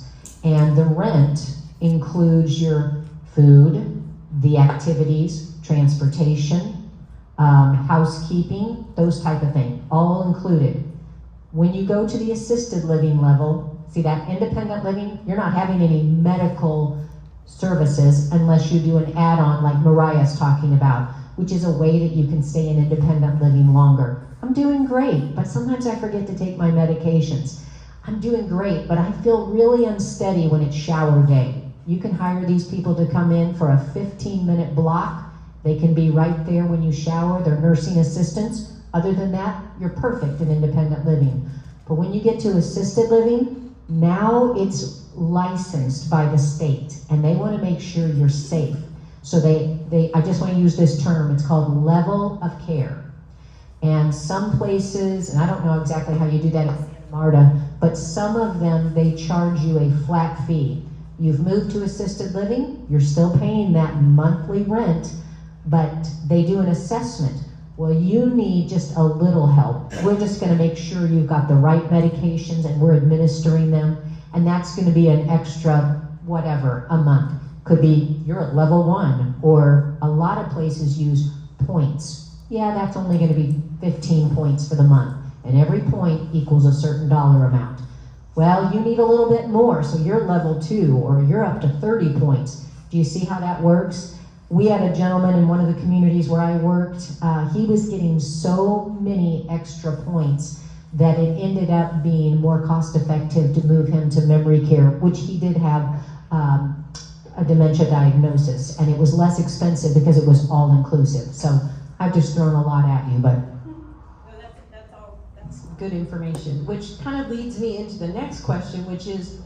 And the rent includes your food, the activities, transportation, housekeeping, those type of things, all included. When you go to the assisted living level, see that independent living, you're not having any medical services unless you do an add-on like Mariah's talking about, which is a way that you can stay in independent living longer. I'm doing great, but sometimes I forget to take my medications. I'm doing great, but I feel really unsteady when it's shower day. You can hire these people to come in for a 15-minute block. They can be right there when you shower. They're nursing assistants. Other than that, you're perfect in independent living. But when you get to assisted living, now it's licensed by the state, and they want to make sure you're safe. So I just want to use this term, it's called level of care. And some places, and I don't know exactly how you do that in Santa Marta, but some of them, they charge you a flat fee. You've moved to assisted living, you're still paying that monthly rent, but they do an assessment. Well, you need just a little help. We're just gonna make sure you've got the right medications and we're administering them, and that's gonna be an extra whatever a month. Could be you're at level 1, or a lot of places use points. Yeah, that's only gonna be 15 points for the month, and every point equals a certain dollar amount. Well, you need a little bit more, so you're level 2, or you're up to 30 points. Do you see how that works? We had a gentleman in one of the communities where I worked, he was getting so many extra points that it ended up being more cost effective to move him to memory care, which he did have a dementia diagnosis, and it was less expensive because it was all inclusive. So I've just thrown a lot at you, but. No, that's Good information, which kind of leads me into the next question, which is,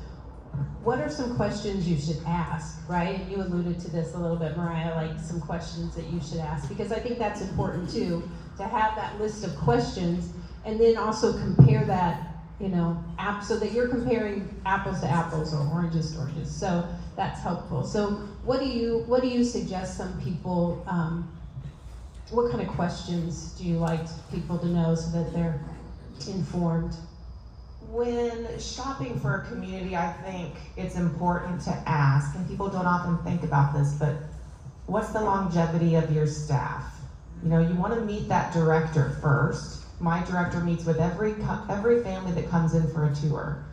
what are some questions you should ask, right? And you alluded to this a little bit, Mariah, like some questions that you should ask, because I think that's important too, to have that list of questions, and then also compare that, so that you're comparing apples to apples or oranges to oranges. So that's helpful. So what do you suggest some people, what kind of questions do you like people to know so that they're informed? When shopping for a community, I think it's important to ask, and people don't often think about this, but what's the longevity of your staff? You want to meet that director first. My director meets with every family that comes in for a tour.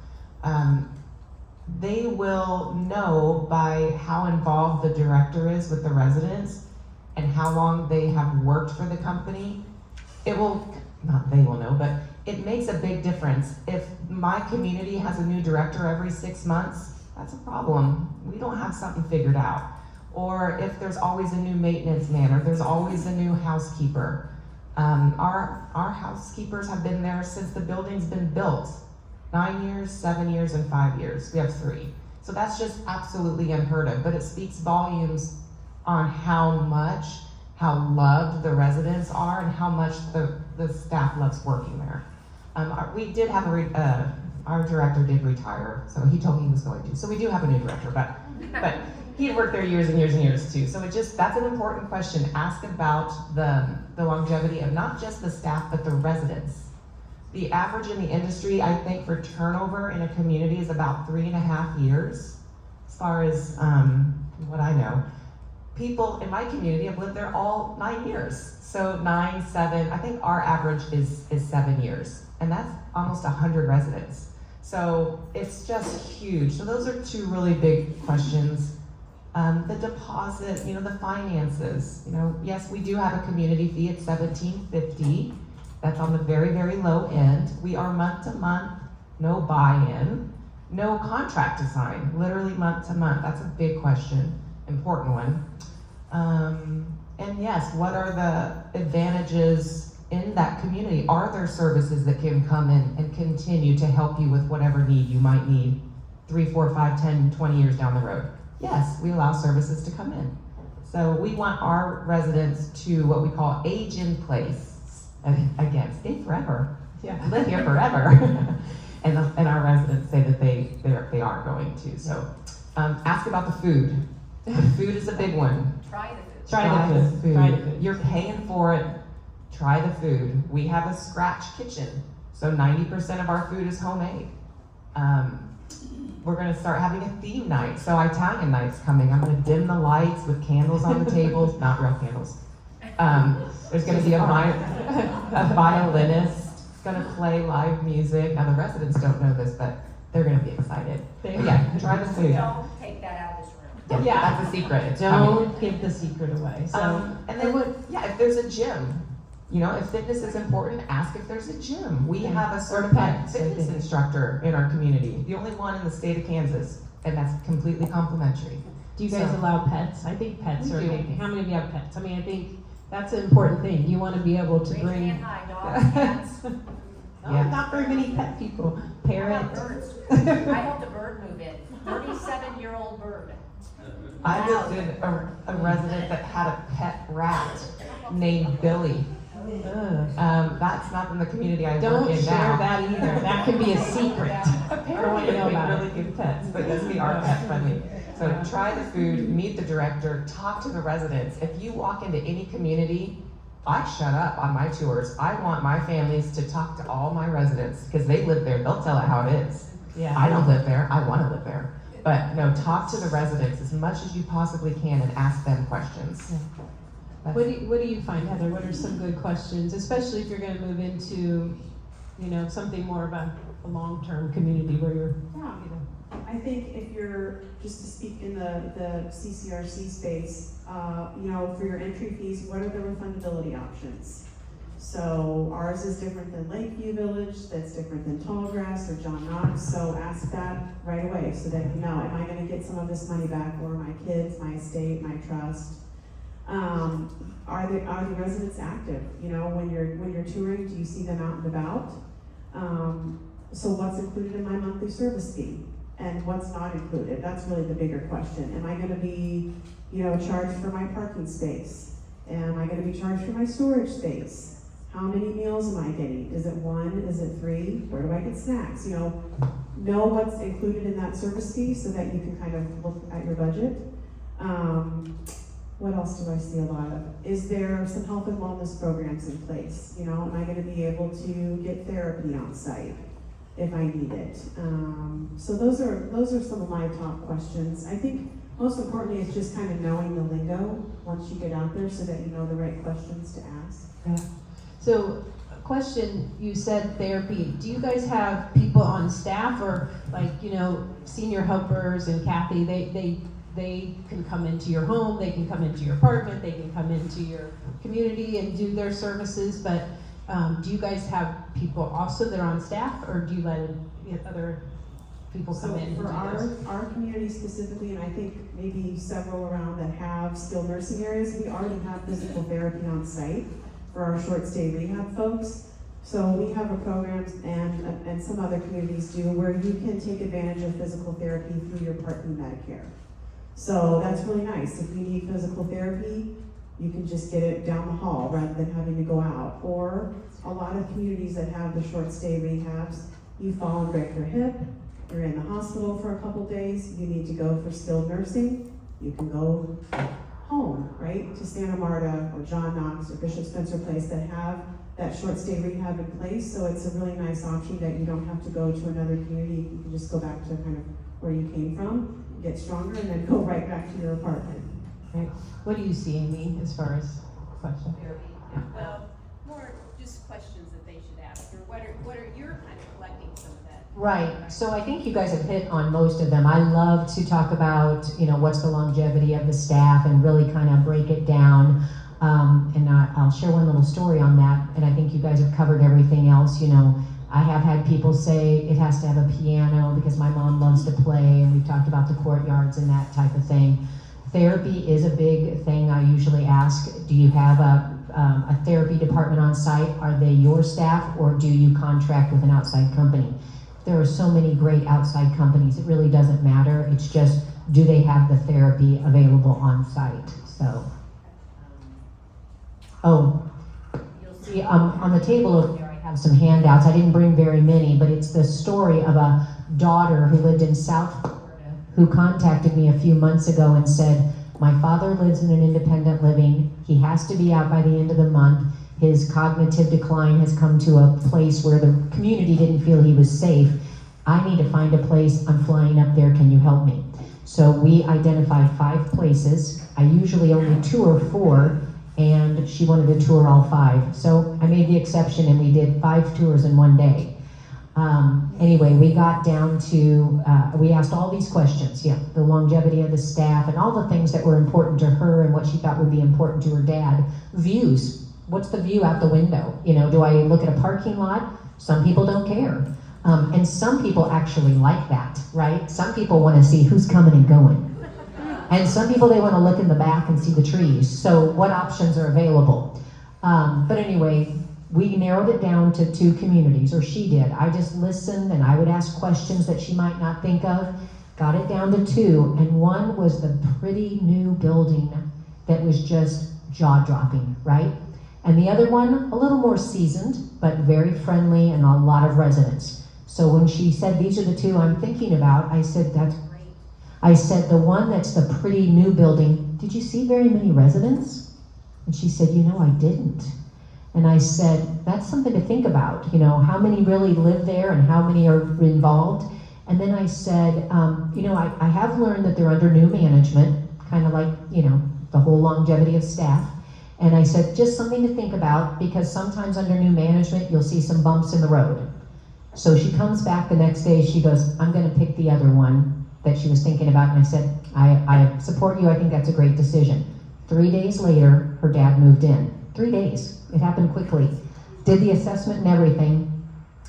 They will know by how involved the director is with the residents and how long they have worked for the company. Not they will know, but it makes a big difference. If my community has a new director every 6 months, that's a problem. We don't have something figured out. Or if there's always a new maintenance man, or there's always a new housekeeper. Our housekeepers have been there since the building's been built. 9 years, 7 years, and 5 years. We have 3. So that's just absolutely unheard of, but it speaks volumes on how loved the residents are and how much the staff loves working there. We did have our director did retire, so he told me he was going to. So we do have a new director, but he worked there years and years and years too. So that's an important question. Ask about the longevity of not just the staff, but the residents. The average in the industry, I think, for turnover in a community is about 3.5 years, as far as what I know. People in my community have lived there all 9 years. So 9, 7, I think our average is 7 years. And that's almost 100 residents. So it's just huge. So those are 2 really big questions. The deposit, the finances. Yes, we do have a community fee at $17.50. That's on the very, very low end. We are month to month, no buy-in, no contract to sign, literally month to month. That's a big question, important one. And yes, what are the advantages in that community? Are there services that can come in and continue to help you with whatever need you might need 3, 4, 5, 10, 20 years down the road? Yes, we allow services to come in. So we want our residents to what we call age in place. Again, stay forever. Yeah, live here forever. and our residents say that they are going to. So ask about the food. The food is a big one. Try the food. Try the food. You're paying for it. Try the food. We have a scratch kitchen, so 90% of our food is homemade. We're going to start having a theme night. So Italian night's coming. I'm going to dim the lights with candles on the tables, not real candles. There's going to be a violinist going to play live music. Now the residents don't know this, but they're going to be excited. Yeah, try the food. Don't take that out of this room. Yeah, that's a secret. Don't give the secret away. So, and then if there's a gym, if fitness is important, ask if there's a gym. We have a certified fitness instructor in our community, the only one in the state of Kansas, and that's completely complimentary. Do you guys allow pets? I think pets are do. big. How many of you have pets? I mean, I think that's an important thing. You want to be able to Raise bring. your hand high, dogs, cats. Oh, not very many pet people. How Parrots. about birds? I helped a bird move in. 37-year-old bird. I lived in a resident that had a pet rat named Billy. That's not in the community I Don't work in share now. that either. That can be a secret. Apparently, know they make about really good pets, but yes, we are pet friendly. So try the food, meet the director, talk to the residents. If you walk into any community, I shut up on my tours. I want my families to talk to all my residents because they live there. They'll tell it how it is. Yeah. I don't live there. I want to live there. But no, talk to the residents as much as you possibly can and ask them questions. Yeah. What do you find, Heather? What are some good questions, especially if you're going to move into, something more of a long-term community where you're, I think if you're, just to speak in the CCRC space, for your entry fees, what are the refundability options? So ours is different than Lakeview Village, that's different than Tallgrass or John Knox, so ask that right away so that you know, am I gonna get some of this money back, or my kids, my estate, my trust? Are the residents active? When you're touring, do you see them out and about? So what's included in my monthly service fee? And what's not included? That's really the bigger question. Am I gonna be, charged for my parking space? Am I gonna be charged for my storage space? How many meals am I getting? Is it 1? Is it 3? Where do I get snacks? Know what's included in that service fee so that you can kind of look at your budget. What else do I see a lot of? Is there some health and wellness programs in place? Am I gonna be able to get therapy on site if I need it? So those are some of my top questions. I think most importantly is just kind of knowing the lingo once you get out there so that you know the right questions to ask. Yeah. So, a question, you said therapy. Do you guys have people on staff or senior helpers and Kathy, they can come into your home, they can come into your apartment, they can come into your community and do their services, but do you guys have people also that are on staff, or do you let other people come So in? for and do this? our community specifically, and I think maybe several around that have skilled nursing areas, we already have physical therapy on site for our short stay rehab folks. So we have a programs and some other communities do where you can take advantage of physical therapy through your Part B Medicare. So that's really nice. If you need physical therapy, you can just get it down the hall rather than having to go out. Or a lot of communities that have the short stay rehabs, you fall and break your hip, you're in the hospital for a couple days, you need to go for skilled nursing, you can go home, right, to Santa Marta or John Knox or Bishop Spencer Place that have that short stay rehab in place. So it's a really nice option that you don't have to go to another community. You can just go back to kind of where you came from, get stronger, and then go right back to your apartment. Right. What do you see, Amy, as far as questions? Well, more just questions that they should ask, or what are you're kind of collecting some of that. Right, so I think you guys have hit on most of them. I love to talk about, what's the longevity of the staff and really kind of break it down. And I'll share one little story on that, and I think you guys have covered everything else. I have had people say it has to have a piano because my mom loves to play, and we've talked about the courtyards and that type of thing. Therapy is a big thing. I usually ask, do you have a therapy department on site? Are they your staff, or do you contract with an outside company? There are so many great outside companies, it really doesn't matter. It's just, do they have the therapy available on site? So, you'll see on the table over there, I have some handouts. I didn't bring very many, but it's the story of a daughter who lived in South Florida who contacted me a few months ago and said, my father lives in an independent living. He has to be out by the end of the month. His cognitive decline has come to a place where the community didn't feel he was safe. I need to find a place. I'm flying up there. Can you help me? So we identified 5 places. I usually only tour 4, and she wanted to tour all 5. So I made the exception, and we did 5 tours in one day. Anyway, we got down to, we asked all these questions, the longevity of the staff and all the things that were important to her and what she thought would be important to her dad. Views. What's the view out the window? Do I look at a parking lot? Some people don't care. And some people actually like that, right? Some people want to see who's coming and going. And some people, they want to look in the back and see the trees. So what options are available? But anyway, we narrowed it down to 2 communities, or she did. I just listened and I would ask questions that she might not think of. Got it down to 2, and one was the pretty new building that was just jaw-dropping, right? And the other one, a little more seasoned, but very friendly and a lot of residents. So when she said, these are the 2 I'm thinking about, I said, that's great. I said, the one that's the pretty new building, did you see very many residents? And she said, I didn't. And I said, that's something to think about. How many really live there and how many are involved? And then I said, I have learned that they're under new management, kind of like, the whole longevity of staff. And I said, just something to think about, because sometimes under new management, you'll see some bumps in the road. So she comes back the next day, she goes, I'm gonna pick the other one that she was thinking about. And I said, I support you, I think that's a great decision. 3 days later, her dad moved in. 3 days, it happened quickly. Did the assessment and everything.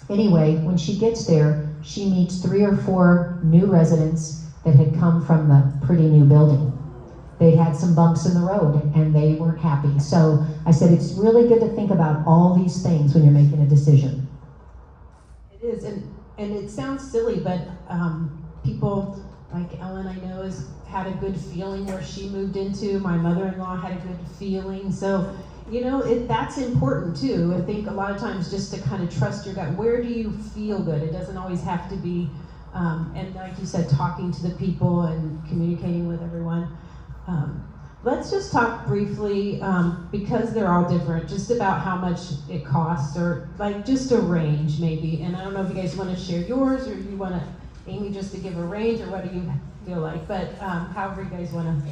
Anyway, when she gets there, she meets 3 or 4 new residents that had come from the pretty new building. They'd had some bumps in the road and they weren't happy. So I said, it's really good to think about all these things when you're making a decision. It is, and it sounds silly, but people like Ellen, I know, has had a good feeling where she moved into. My mother-in-law had a good feeling. So, that's important too. I think a lot of times just to kind of trust your gut. Where do you feel good? It doesn't always have to be, and like you said, talking to the people and communicating with everyone. Let's just talk briefly, because they're all different, just about how much it costs, or like just a range maybe. And I don't know if you guys want to share yours, or you want to, Amy, just to give a range, or what do you feel like? But however you guys want to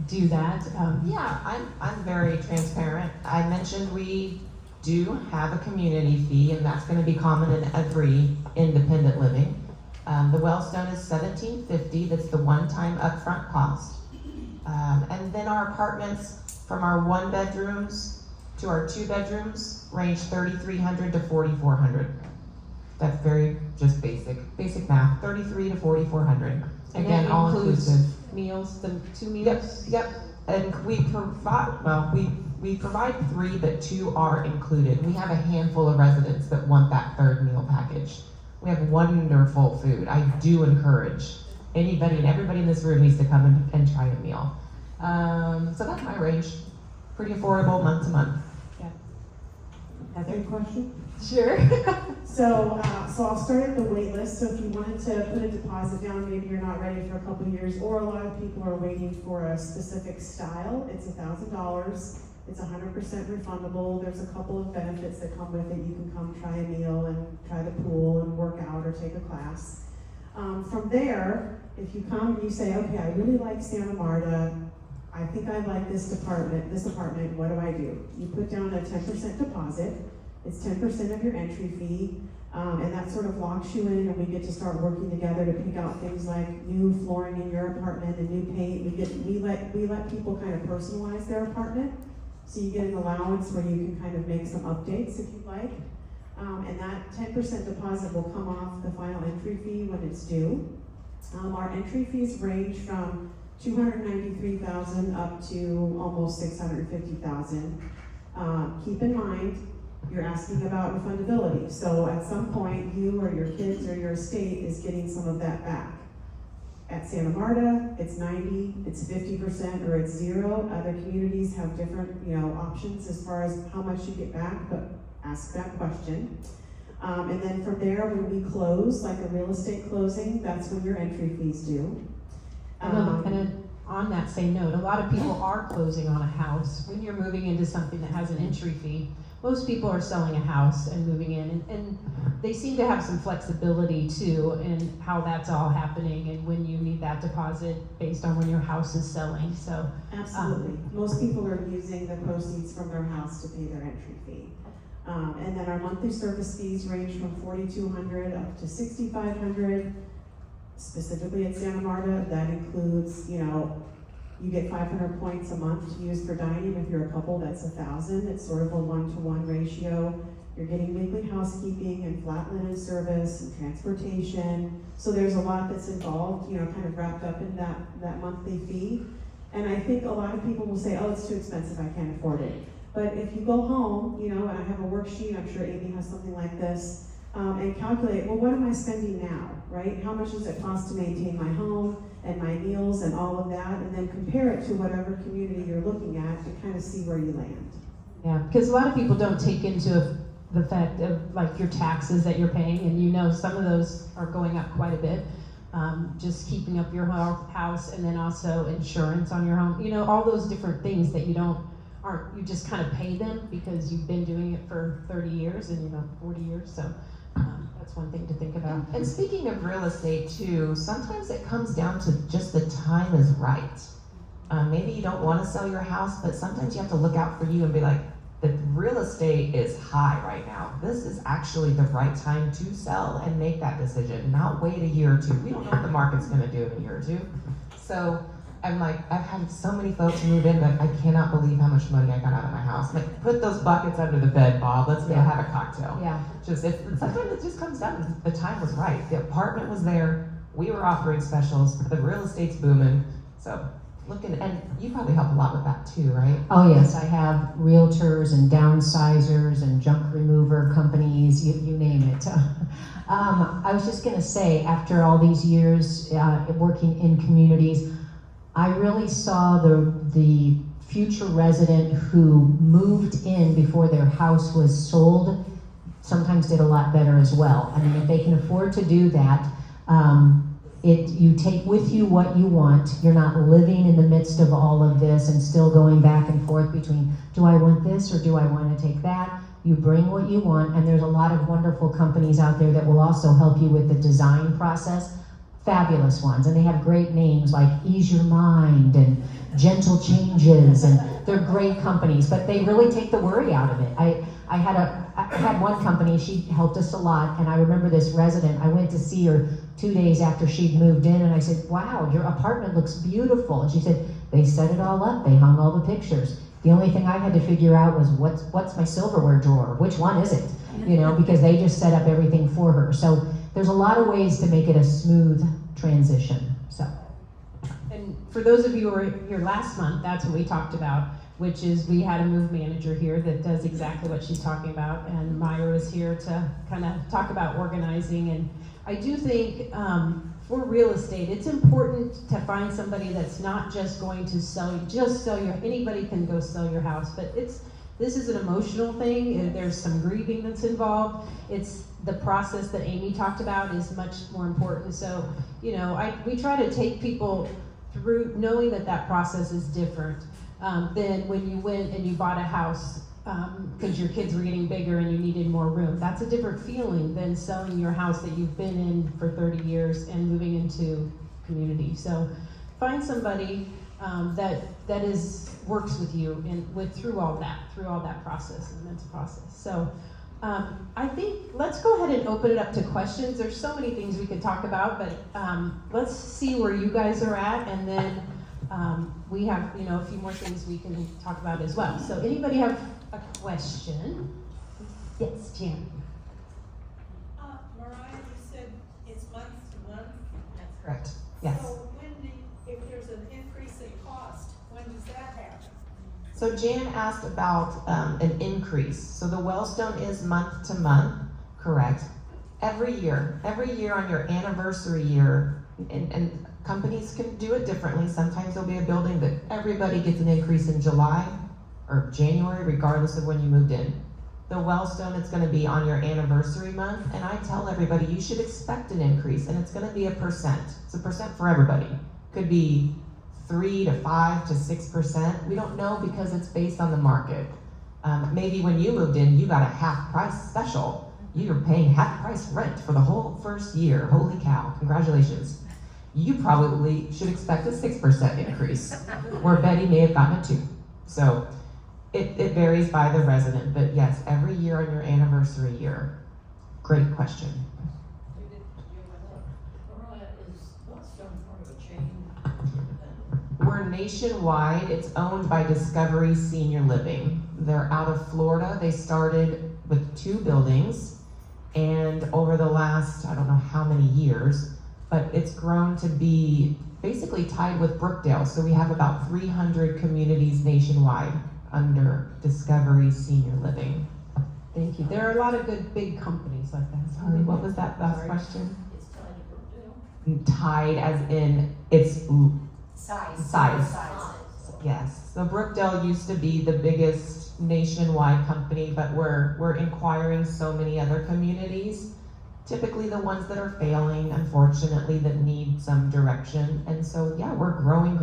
do that. Yeah, I'm very transparent. I mentioned we do have a community fee, and that's going to be common in every independent living. The Welstone is $17.50. That's the one-time upfront cost. And then our apartments, from our 1 bedrooms to our 2 bedrooms range 3,300 to 4,400. That's very just basic math. 3,300 to 4,400. And Again, that all includes inclusive. meals, the 2 Yep, meals? yep. And we provide 3, but 2 are included. We have a handful of residents that want that 3rd meal package. We have wonderful food. I do encourage anybody and everybody in this room needs to come and try a meal. So that's my range. Pretty affordable, month to month. Other question? Sure. So I'll start at the wait list. So if you wanted to put a deposit down, maybe you're not ready for a couple years, or a lot of people are waiting for a specific style, it's $1,000. It's 100% refundable. There's a couple of benefits that come with it. You can come try a meal and try the pool and work out or take a class. From there, if you come and you say, okay, I really like Santa Marta, I think I like this apartment, what do? You put down a 10% deposit. It's 10% of your entry fee, and that sort of locks you in, and we get to start working together to pick out things like new flooring in your apartment and new paint. We let people kind of personalize their apartment, so you get an allowance where you can kind of make some updates if you like, and that 10% deposit will come off the final entry fee when it's due. Our entry fees range from $293,000 up to almost $650,000. Keep in mind, you're asking about refundability. So at some point, you or your kids or your estate is getting some of that back. At Santa Marta, it's 90, it's 50%, or it's 0. Other communities have different, options as far as how much you get back, but ask that question. And then from there, when we close, like a real estate closing, that's when your entry fees due. And on that same note, a lot of people are closing on a house. When you're moving into something that has an entry fee, most people are selling a house and moving in, and they seem to have some flexibility too in how that's all happening and when you need that deposit based on when your house is selling. So absolutely, most people are using the proceeds from their house to pay their entry fee. And then our monthly service fees range from $4,200 up to $6,500. Specifically at Santa Marta, that includes, you get 500 points a month to use for dining. If you're a couple, that's 1,000. It's sort of a 1-to-1 ratio. You're getting weekly housekeeping and flat linen service and transportation. So there's a lot that's involved, kind of wrapped up in that monthly fee. And I think a lot of people will say, oh, it's too expensive, I can't afford it. But if you go home, and I have a worksheet, I'm sure Amy has something like this, and calculate, well, what am I spending now, right? How much does it cost to maintain my home and my meals and all of that, and then compare it to whatever community you're looking at to kind of see where you land. yeah, because a lot of people don't take into the fact of like your taxes that you're paying, and some of those are going up quite a bit. Just keeping up your house, and then also insurance on your home. All those different things that you just kind of pay them because you've been doing it for 30 years and 40 years. So that's one thing to think about. And speaking of real estate too, sometimes it comes down to just the time is right. Maybe you don't want to sell your house, but sometimes you have to look out for you and be like, the real estate is high right now. This is actually the right time to sell and make that decision, not wait a year or two. We don't know what the market's going to do in a year or two. So I'm like, I've had so many folks move in that I cannot believe how much money I got out of my house. Like, put those buckets under the bed, Bob. Let's go have a cocktail. Yeah. Sometimes it just comes down to the time was right. The apartment was there. We were offering specials. The real estate's booming. So and you probably help a lot with that too, right? Oh yes, I have realtors and downsizers and junk remover companies, you name it. I was just gonna say, after all these years working in communities, I really saw the future resident who moved in before their house was sold sometimes did a lot better as well. I mean, if they can afford to do that, you take with you what you want. You're not living in the midst of all of this and still going back and forth between, do I want this or do I want to take that? You bring what you want, and there's a lot of wonderful companies out there that will also help you with the design process. Fabulous ones, and they have great names like Ease Your Mind and Gentle Changes, and they're great companies, but they really take the worry out of it. I had one company, she helped us a lot, and I remember this resident, I went to see her 2 days after she'd moved in, and I said, wow, your apartment looks beautiful. And she said, they set it all up, they hung all the pictures. The only thing I had to figure out was what's my silverware drawer? Which one is it? You know, because they just set up everything for her. So there's a lot of ways to make it a smooth transition. So. And for those of you who were here last month, that's what we talked about, which is we had a move manager here that does exactly what she's talking about, and Myra was here to kind of talk about organizing. And I do think for real estate, it's important to find somebody that's not just going to anybody can go sell your house, but this is an emotional thing, and there's some grieving that's involved. It's the process that Amy talked about is much more important. So, you know, we try to take people through knowing that process is different than when you went and you bought a house because your kids were getting bigger and you needed more room. That's a different feeling than selling your house that you've been in for 30 years and moving into community. So find somebody that works with you and through all that process, and mental process. So I think let's go ahead and open it up to questions. There's so many things we could talk about, but let's see where you guys are at, and then we have a few more things we can talk about as well. So anybody have a question? Yes, Jan. Mariah, you said it's month to month? That's correct. Yes. So if there's an increase in cost, when does that happen? So Jan asked about an increase. So the Welstone is month to month, correct? Every year on your anniversary year, and companies can do it differently. Sometimes there'll be a building that everybody gets an increase in July or January, regardless of when you moved in. The Welstone, it's gonna be on your anniversary month, and I tell everybody you should expect an increase, and it's gonna be a percent. It's a percent for everybody. Could be 3 to 5 to 6%. We don't know because it's based on the market. Maybe when you moved in, you got a half price special. You're paying half price rent for the whole first year. Holy cow, congratulations. You probably should expect a 6% increase, where Betty may have gotten a 2. So it varies by the resident, but yes, every year on your anniversary year. Great question. We're nationwide. It's owned by Discovery Senior Living. They're out of Florida. They started with 2 buildings, and over the last, I don't know how many years, but it's grown to be basically tied with Brookdale. So we have about 300 communities nationwide under Discovery Senior Living. Thank you. There are a lot of good big companies like that. Sorry, what was that last question? It's tied to Brookdale. Tied as in its size. Yes. So Brookdale used to be the biggest nationwide company, but we're inquiring so many other communities, typically the ones that are failing, unfortunately, that need some direction. And so yeah, we're growing,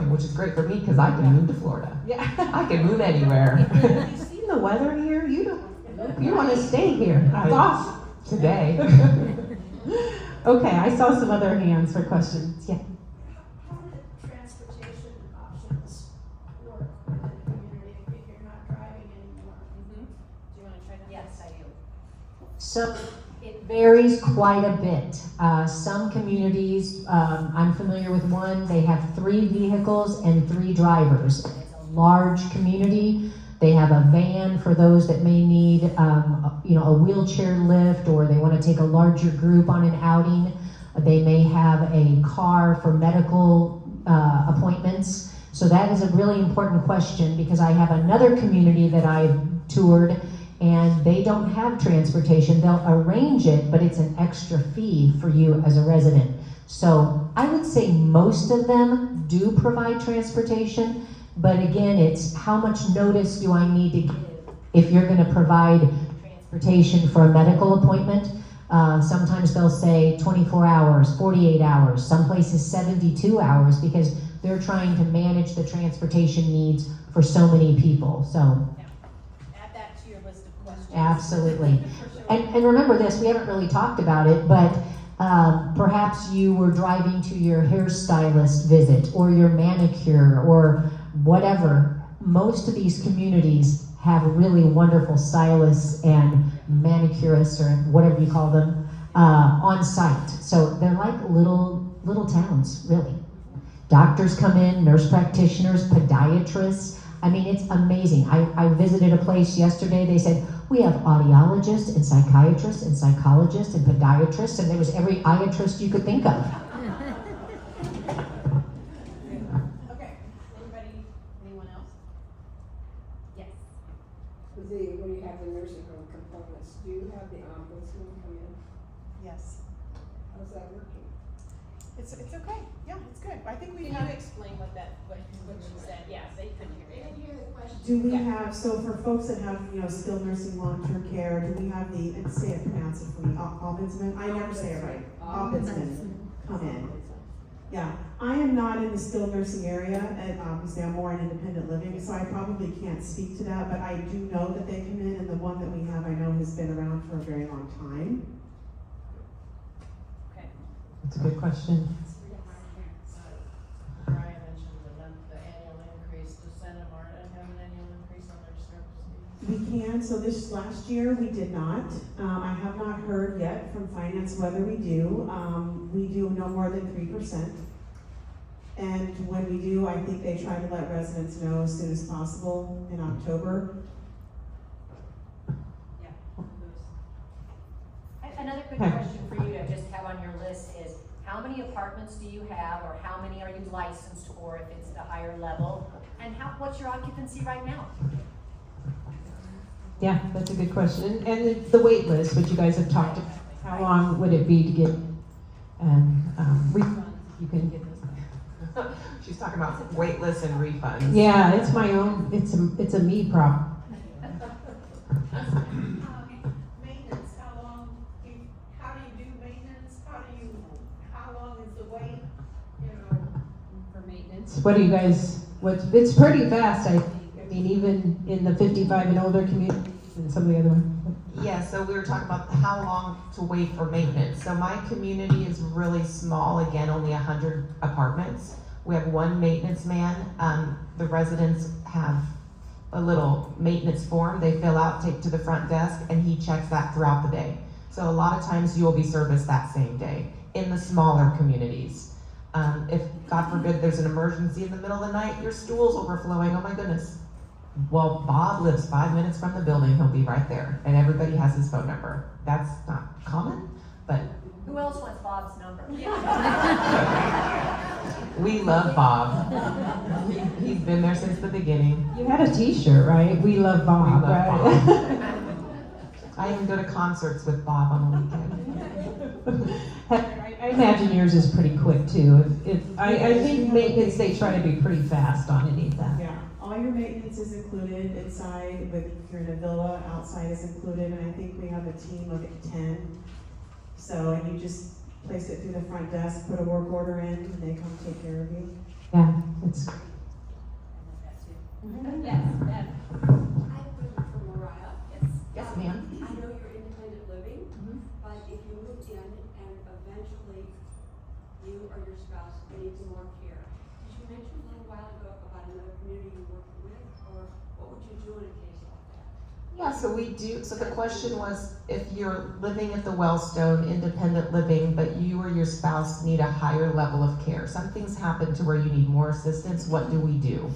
which is great for me because I can move to Florida. Yeah. I can move anywhere. Have you seen the weather here? You want to stay here. That's awesome. Today. Okay, I saw some other hands for questions. Yeah. How do transportation options work within the community if you're not driving anymore? Do you want to try that? Yes, I do. So it varies quite a bit. Some communities, I'm familiar with one, they have 3 vehicles and 3 drivers. It's a large community. They have a van for those that may need, a wheelchair lift, or they want to take a larger group on an outing. They may have a car for medical appointments. So that is a really important question, because I have another community that I've toured, and they don't have transportation. They'll arrange it, but it's an extra fee for you as a resident. So I would say most of them do provide transportation, but again, it's how much notice do I need to give if you're gonna provide transportation for a medical appointment. Sometimes they'll say 24 hours, 48 hours, some places 72 hours, because they're trying to manage the transportation needs for so many people, so. Add that to your list of questions. Absolutely. For sure. And remember this, we haven't really talked about it, but perhaps you were driving to your hairstylist visit, or your manicure, or whatever. Most of these communities have really wonderful stylists and manicurists, or whatever you call them, on site. So they're like little towns, really. Doctors come in, nurse practitioners, podiatrists. I mean, it's amazing. I visited a place yesterday, they said, we have audiologists and psychiatrists and psychologists and podiatrists, and there was every iatrist you could think of. Okay, anybody, anyone else? Yes. When you have the nursing home components, do you have the ombudsman come in? Yes. How's that working? It's okay. Yeah, it's good. I think we Can have. you explain what you said? Yeah, they couldn't hear I you. didn't hear the question. Do we have, so for folks that have, skilled nursing long-term care, do we have say it, pronounce it for me, ombudsman? I never say it right. Ombudsman come in. Yeah, I am not in the skilled nursing area, and obviously I'm more in independent living, so I probably can't speak to that, but I do know that they come in, and the one that we have, I know has been around for a very long time. Okay. That's a good question. Mariah mentioned the annual increase. Does Santa Marta have an annual increase on their service fees? We can, so this last year we did not. I have not heard yet from finance whether we do. We do no more than 3%. And when we do, I think they try to let residents know as soon as possible in October. Another good Okay. question for you to just have on your list is, how many apartments do you have, or how many are you licensed for if it's the higher level? And what's your occupancy right now? Yeah, that's a good question. And the wait list, which you guys have talked about, how long would it be to get, refunds? You can get those. She's talking about wait lists and refunds. Yeah, it's my own, it's a me problem. Maintenance, how do you do maintenance? How long is the wait, For maintenance. What do you guys, it's pretty fast, I think. I mean, even in the 55 and older communities and some of the other ones. Yeah, so we were talking about how long to wait for maintenance. So my community is really small, again, only 100 apartments. We have one maintenance man. The residents have a little maintenance form they fill out, take to the front desk, and he checks that throughout the day. So a lot of times you will be serviced that same day in the smaller communities. If, God forbid, there's an emergency in the middle of the night, your stool's overflowing, oh my goodness. Well, Bob lives 5 minutes from the building, he'll be right there, and everybody has his phone number. That's not common, but Who else wants Bob's number? we love Bob. He's been there since the beginning. You had a t-shirt, right? We love Bob, We love right? Bob. I even go to concerts with Bob on the weekend. I imagine yours is pretty quick too. I think maintenance, they try to be pretty fast on any of that. Yeah, all your maintenance is included inside, but if you're in a villa, outside is included, and I think we have a team of 10. So, and you just place it through the front desk, put a work order in, and they come take care of you. Yeah, it's, Yes, Ed. I have a question for Mariah. Yes, ma'am. I know you're independent living, but if you moved in and eventually you or your spouse needs more care, did you mention a little while ago about another community you work with, or what would you do in a case like that? Yeah, so we do, so the question was, if you're living at the Welstone, independent living, but you or your spouse need a higher level of care, something's happened to where you need more assistance, what do we do?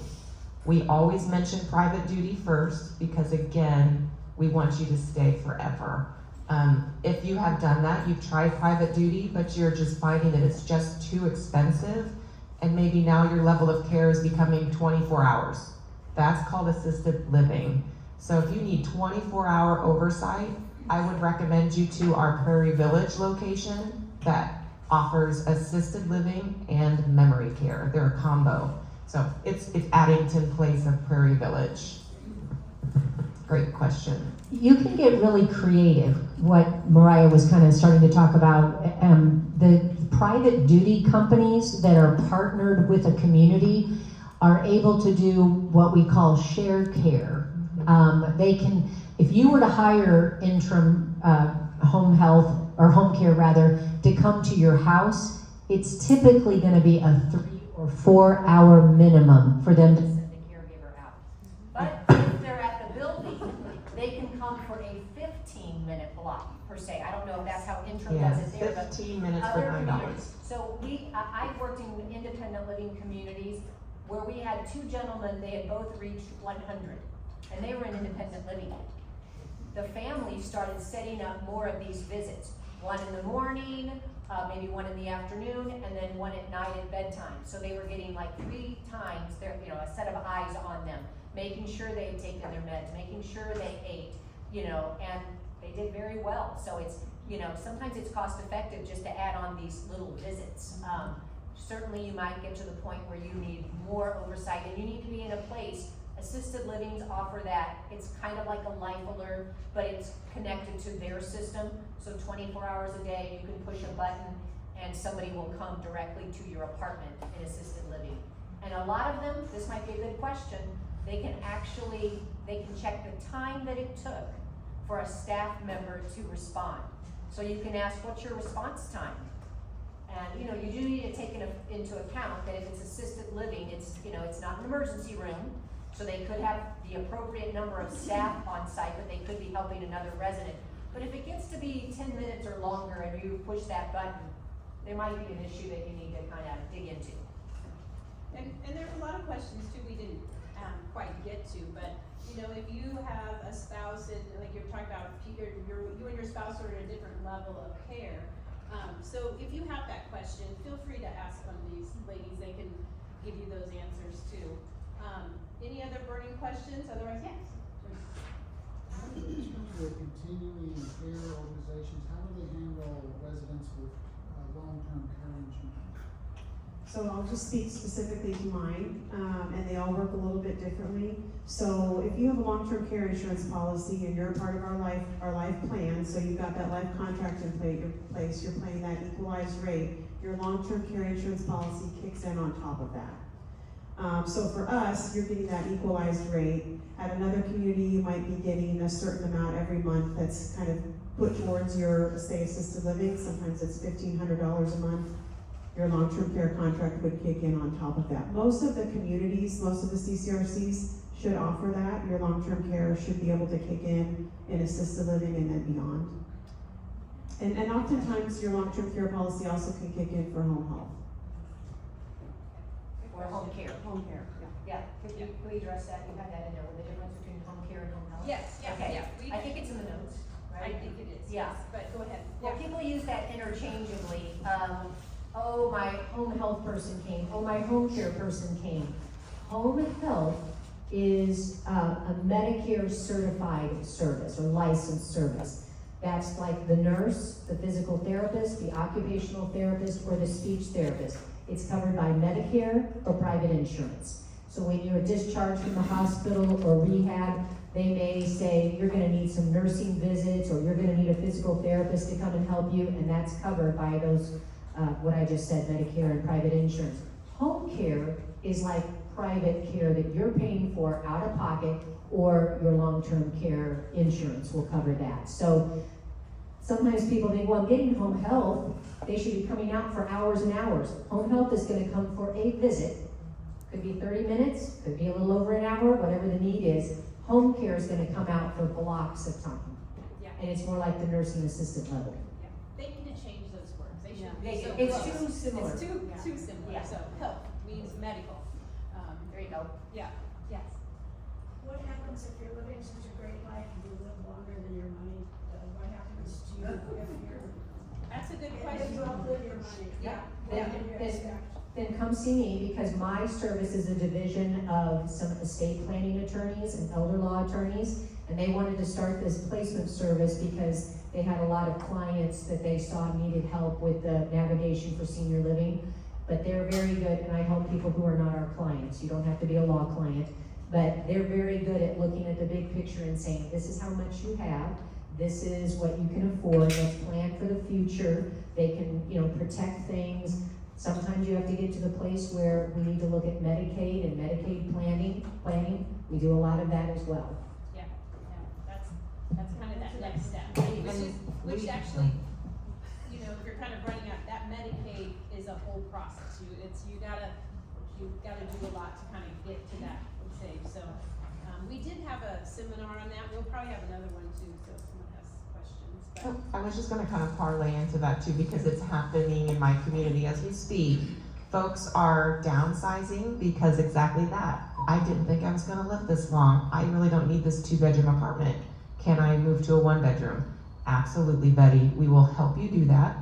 We always mention private duty first, because again, we want you to stay forever. If you have done that, you've tried private duty, but you're just finding that it's just too expensive, and maybe now your level of care is becoming 24 hours. That's called assisted living. So if you need 24-hour oversight, I would recommend you to our Prairie Village location that offers assisted living and memory care. They're a combo. So it's Addington Place of Prairie Village. Great question. You can get really creative. What Mariah was kind of starting to talk about, the private duty companies that are partnered with a community are able to do what we call shared care. They can, if you were to hire interim home health, or home care rather, to come to your house, it's typically going to be a 3 or 4 hour minimum for them to Send the caregiver out. But if they're at the building, they can come for a 15-minute block per se. I don't know if that's how interim does Yes, it there, but 15 minutes for other $9. communities. So I've worked in independent living communities where we had two gentlemen, they had both reached 100, and they were in independent living. The family started setting up more of these visits, one in the morning, maybe one in the afternoon, and then one at night at bedtime. So they were getting like 3 times their, a set of eyes on them, making sure they had taken their meds, making sure they ate, and they did very well. So it's, sometimes it's cost effective just to add on these little visits. Certainly you might get to the point where you need more oversight and you need to be in a place. Assisted livings offer that. It's kind of like a life alert, but it's connected to their system. So 24 hours a day, you can push a button and somebody will come directly to your apartment in assisted living. And a lot of them, this might be a good question, they can check the time that it took for a staff member to respond. So you can ask, what's your response time? And you do need to take into account that if it's assisted living, it's not an emergency room, so they could have the appropriate number of staff on site, but they could be helping another resident. But if it gets to be 10 minutes or longer and you push that button, there might be an issue that you need to kind of dig into. And there are a lot of questions too we didn't quite get to, but if you have a spouse and like you're talking about, you and your spouse are at a different level of care. So if you have that question, feel free to ask one of these ladies. They can give you those answers too. Any other burning questions? Otherwise, yes. In terms of continuing care organizations, how do they handle residents with long-term care insurance? So I'll just speak specifically to mine, and they all work a little bit differently. So if you have a long-term care insurance policy and you're a part of our life plan, so you've got that life contract in place, you're paying that equalized rate, your long-term care insurance policy kicks in on top of that. So for us, you're getting that equalized rate. At another community, you might be getting a certain amount every month that's kind of put towards your, say, assisted living. Sometimes it's $1,500 a month. Your long-term care contract would kick in on top of that. Most of the communities, most of the CCRCs should offer that. Your long-term care should be able to kick in assisted living and then beyond. And oftentimes your long-term care policy also can kick in for home health. Or home care. Home care, yeah. Yeah, could we address that? You had that in there, with the difference between home care and home health? Yes, yeah, Okay. yeah. I think it's in the notes, I right? think it is. Yeah. Yes, but go ahead. Well, Yeah. people use that interchangeably. Oh, my home health person came. Oh, my home care person came. Home health is a Medicare certified service or licensed service. That's like the nurse, the physical therapist, the occupational therapist, or the speech therapist. It's covered by Medicare or private insurance. So when you're discharged from the hospital or rehab, they may say you're gonna need some nursing visits or you're gonna need a physical therapist to come and help you, and that's covered by those, what I just said, Medicare and private insurance. Home care is like private care that you're paying for out of pocket, or your long-term care insurance will cover that. So sometimes people think, well, I'm getting home health, they should be coming out for hours and hours. Home health is gonna come for a visit. Could be 30 minutes, could be a little over an hour, whatever the need is. Home care is gonna come out for blocks of time. Yeah. And it's more like the nursing assistant level. Yeah. They need to change those words. They should They- be so it's close. too similar. It's too Yeah. similar. Yeah. So health means medical. There you go. Yeah. Yes. What happens if you're living such a great life and you live longer than your money? What happens to you if you're, That's a good if question. you outlive your money? Yeah. What Then- do you then- expect? Then come see me, because my service is a division of some estate planning attorneys and elder law attorneys, and they wanted to start this placement service because they had a lot of clients that they saw needed help with the navigation for senior living. But they're very good, and I help people who are not our clients. You don't have to be a law client, but they're very good at looking at the big picture and saying, this is how much you have, this is what you can afford, let's plan for the future. They can, protect things. Sometimes you have to get to the place where we need to look at Medicaid and Medicaid planning. We do a lot of that as well. Yeah. That's kind of that next step. Which actually, if you're kind of running out, that Medicaid is a whole process. You've gotta do a lot to kind of get to that stage. So, we did have a seminar on that. We'll probably have another one too, so if someone has questions. But I was just gonna kind of parlay into that too, because it's happening in my community as we speak. folks are downsizing because exactly that. I didn't think I was gonna live this long. I really don't need this 2-bedroom apartment. Can I move to a 1-bedroom? Absolutely, Betty, we will help you do that.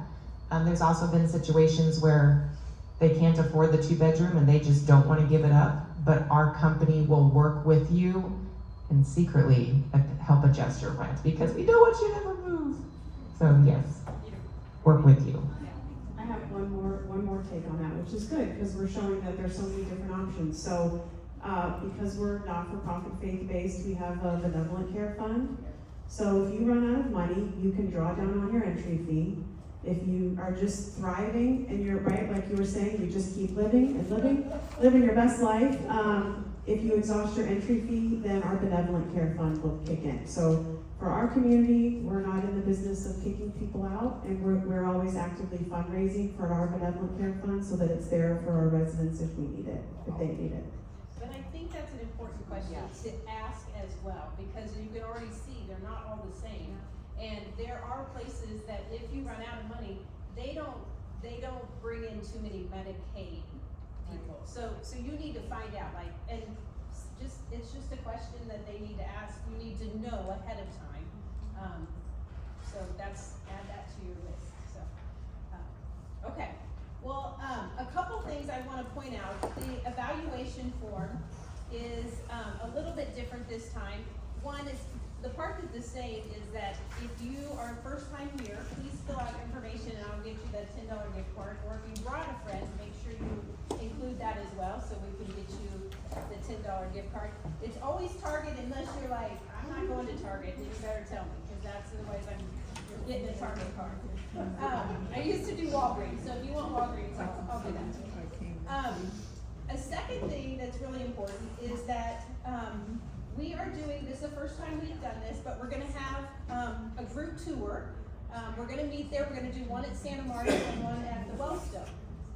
There's also been situations where they can't afford the 2-bedroom and they just don't wanna give it up, but our company will work with you and secretly help adjust your rent because we don't want you to ever move. So yes, work with you. I have one more take on that, which is good, because we're showing that there's so many different options. So, because we're not-for-profit faith-based, we have a benevolent care fund. So if you run out of money, you can draw down on your entry fee. If you are just thriving and you're right, like you were saying, you just keep living and living your best life. If you exhaust your entry fee, then our benevolent care fund will kick in. So for our community, we're not in the business of kicking people out, and we're always actively fundraising for our benevolent care fund so that it's there for our residents if we need it, if they need it. But I think that's an important question to ask as well, because you can already see they're not all the same. And there are places that if you run out of money, they don't bring in too many Medicaid people. So you need to find out, like, and it's just a question that they need to ask. You need to know ahead of time. So add that to your list. So, okay. Well, a couple things I want to point out. The evaluation form is a little bit different this time. One is, the part that's the same is that if you are first time here, please fill out information and I'll get you that $10 gift card. Or if you brought a friend, make sure you include that as well so we can get you the $10 gift card. It's always Target unless you're like, I'm not going to Target, and you better tell me, because that's otherwise I'm getting a Target card. I used to do Walgreens, so if you want Walgreens, I'll do that. A second thing that's really important is that we are doing, this is the first time we've done this, but we're gonna have a group tour. We're gonna meet there, we're gonna do one at Santa Marta and one at the Welstone.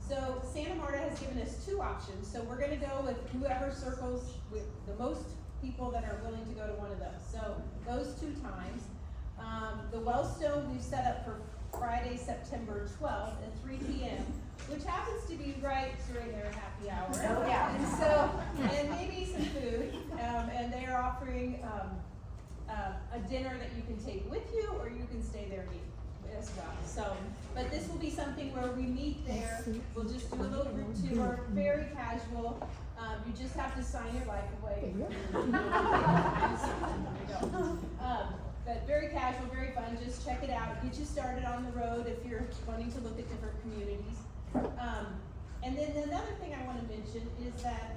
So Santa Marta has given us 2 options, so we're gonna go with whoever circles with the most people that are willing to go to one of those. So those 2 times. The Welstone we've set up for Friday, September 12th at 3 p.m., which happens to be right during their happy hour. Oh, yeah. And so, and maybe some food, and they are offering a dinner that you can take with you, or you can stay there and eat as well. So, but this will be something where we meet there. We'll just do a little group tour, very casual. You just have to sign your life away. But very casual, very fun. Just check it out. Get you started on the road if you're wanting to look at different communities. And then another thing I want to mention is that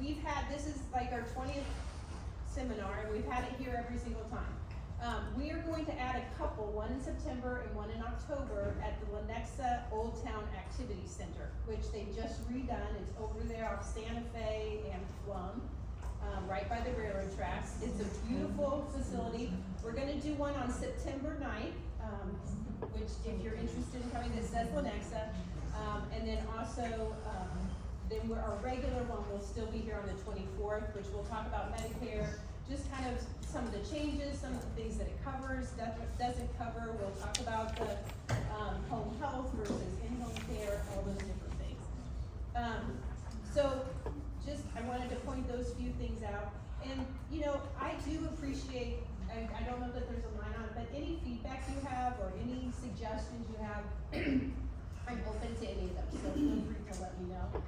we've had, this is like our 20th seminar, and we've had it here every single time. We are going to add a couple, one in September and one in October at the Lenexa Old Town Activity Center, which they just redone. It's over there off Santa Fe and Plum, right by the railroad tracks. It's a beautiful facility. We're gonna do one on September 9th, which if you're interested in coming, this says Lenexa. And then also, then our regular one will still be here on the 24th, which we'll talk about Medicare, just kind of some of the changes, some of the things that it covers, doesn't cover. We'll talk about the home health versus in-home care, all those different things. So just, I wanted to point those few things out. And, you know, I do appreciate, I don't know that there's a line on it, but any feedback you have or any suggestions you have, I'm open to any of them, so feel free to let me know.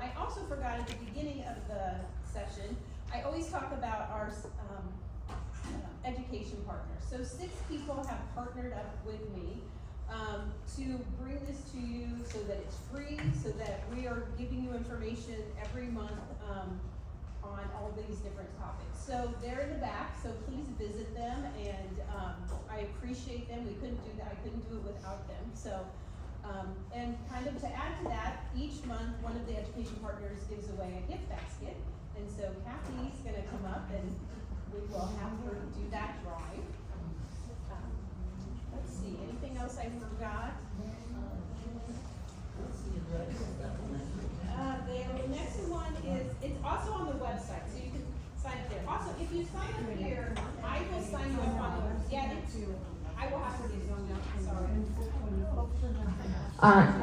I also forgot at the beginning of the session, I always talk about our education partners. So 6 people have partnered up with me to bring this to you so that it's free, so that we are giving you information every month on all these different topics. So they're in the back, so please visit them, and I appreciate them. We couldn't do that, I couldn't do it without them. So, and kind of to add to that, each month one of the education partners gives away a gift basket. And so Kathy's gonna come up and we will have her do that drawing. Let's see, anything else I forgot? The next one is, it's also on the website, so you can sign up there. Also, if you sign up here, I will sign you up on the, I will have to do, sorry. Alright,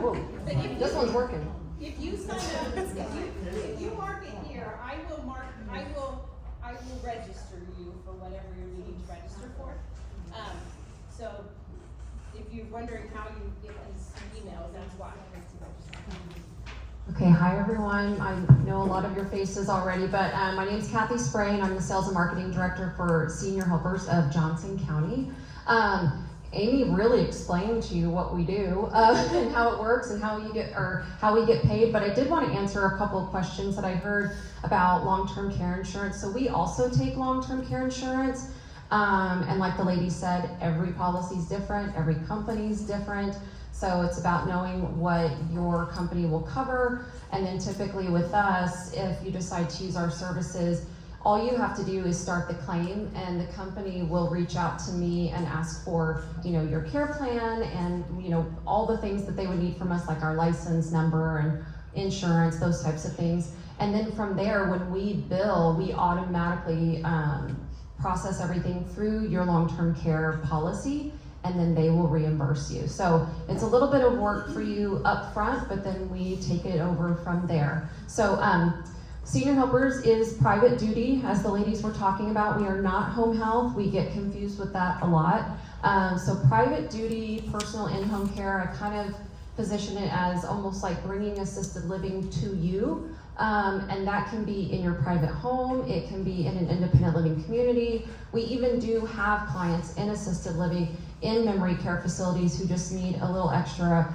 this one's working. If you sign up, if you mark it here, I will register you for whatever you're needing to register for. So if you're wondering how you get these emails, that's why. Okay, hi everyone. I know a lot of your faces already, but my name is Kathy Spray, and I'm the Sales and Marketing Director for Senior Helpers of Johnson County. Amy really explained to you what we do and how it works and how we get paid. But I did want to answer a couple of questions that I heard about long-term care insurance. So we also take long-term care insurance, and like the lady said, every policy is different, every company is different. So it's about knowing what your company will cover, and then typically with us, if you decide to use our services, all you have to do is start the claim, and the company will reach out to me and ask for, your care plan and, all the things that they would need from us, like our license number and insurance, those types of things. And then from there, when we bill, we automatically process everything through your long-term care policy, and then they will reimburse you. So it's a little bit of work for you up front, but then we take it over from there. So Senior Helpers is private duty, as the ladies were talking about. We are not home health. We get confused with that a lot. So private duty, personal in-home care, I kind of position it as almost like bringing assisted living to you. And that can be in your private home, it can be in an independent living community. We even do have clients in assisted living in memory care facilities who just need a little extra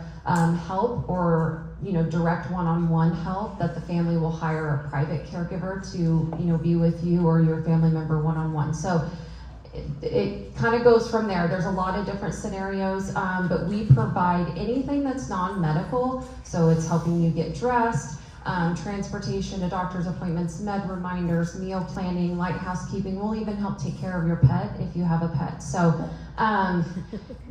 help, or direct one-on-one help, that the family will hire a private caregiver to be with you or your family member one-on-one. So it kind of goes from there. There's a lot of different scenarios, but we provide anything that's non-medical. So it's helping you get dressed, transportation to doctor's appointments, med reminders, meal planning, light housekeeping. We'll even help take care of your pet if you have a pet. So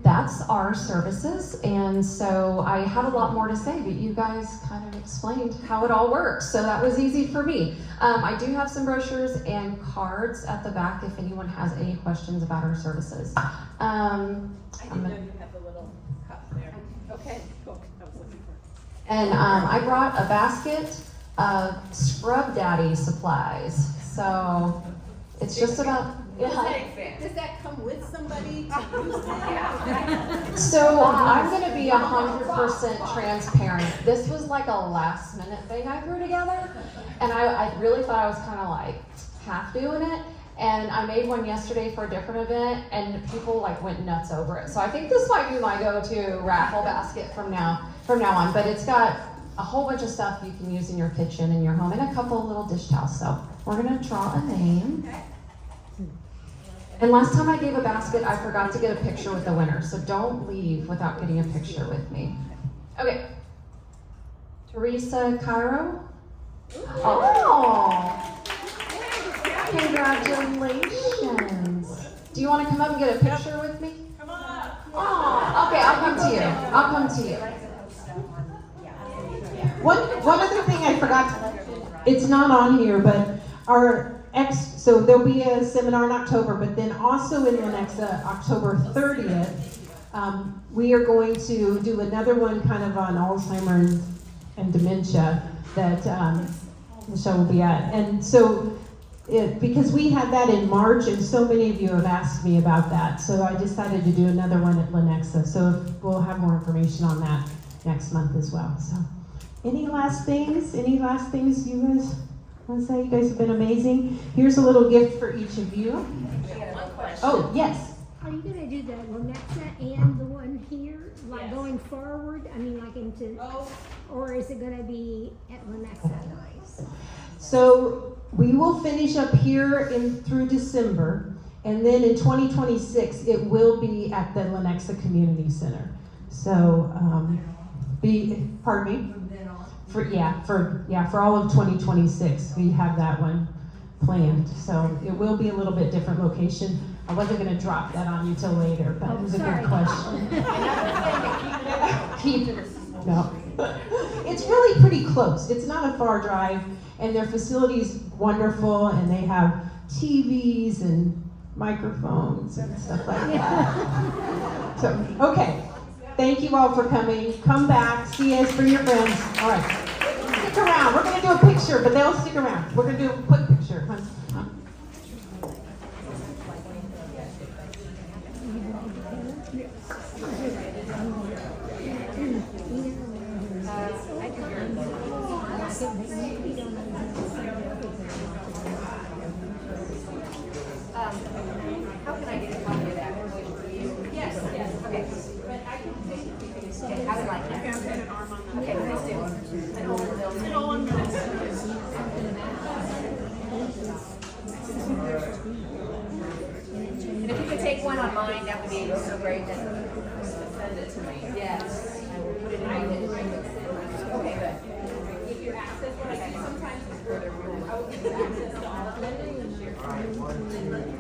that's our services. And so I had a lot more to say, but you guys kind of explained how it all works. So that was easy for me. I do have some brochures and cards at the back if anyone has any questions about our services. I didn't know you had the little cup there. Okay, cool. I was looking for it. And I brought a basket of Scrub Daddy supplies. So it's just about... Does that come with somebody to use it? So I'm going to be 100% transparent. This was like a last minute thing I threw together, and I really thought I was kind of like half doing it. And I made one yesterday for a different event, and people went nuts over it. So I think this might be my go-to raffle basket from now on. But it's got a whole bunch of stuff you can use in your kitchen and your home, and a couple of little dish towels. So we're going to draw a name. And last time I gave a basket, I forgot to get a picture with the winner. So don't leave without getting a picture with me. Okay. Teresa Cairo. Oh. Congratulations. Do you want to come up and get a picture with me? Come on. Oh, okay, I'll come to you. One other thing I forgot, it's not on here, but so there'll be a seminar in October, but then also in Lenexa, October 30th, we are going to do another one kind of on Alzheimer's and dementia that Michelle will be at. And so, because we had that in March, and so many of you have asked me about that, so I decided to do another one at Lenexa. So we'll have more information on that next month as well. So, any last things? Any last things you guys want to say? You guys have been amazing. Here's a little gift for each of you. One question. Oh, yes. Are you gonna do the Lenexa and the one here, like going forward? I mean, like into, or is it gonna be at Lenexa? Nice. So we will finish up here through December, and then in 2026 it will be at the Lenexa Community Center. So pardon me. For all of 2026 we have that one planned. So it will be a little bit different location. I wasn't going to drop that on you till later, but it was a good question. No. It's really pretty close. It's not a far drive, and their facility's wonderful, and they have TVs and microphones and stuff like that. So, okay. Thank you all for coming. Come back, see us, bring your friends. All right. Stick around. We're going to do a picture, but they'll stick around. We're going to do a quick picture. How can I get a copy of that? Yes, yes, okay. But I can okay, I would like that. Okay, please do. And hold the And if you could take one on mine, that would be so great. Send it to me. Yes. I will put it in my Okay, good. If you access what I do sometimes is further. I will give you access to all of them.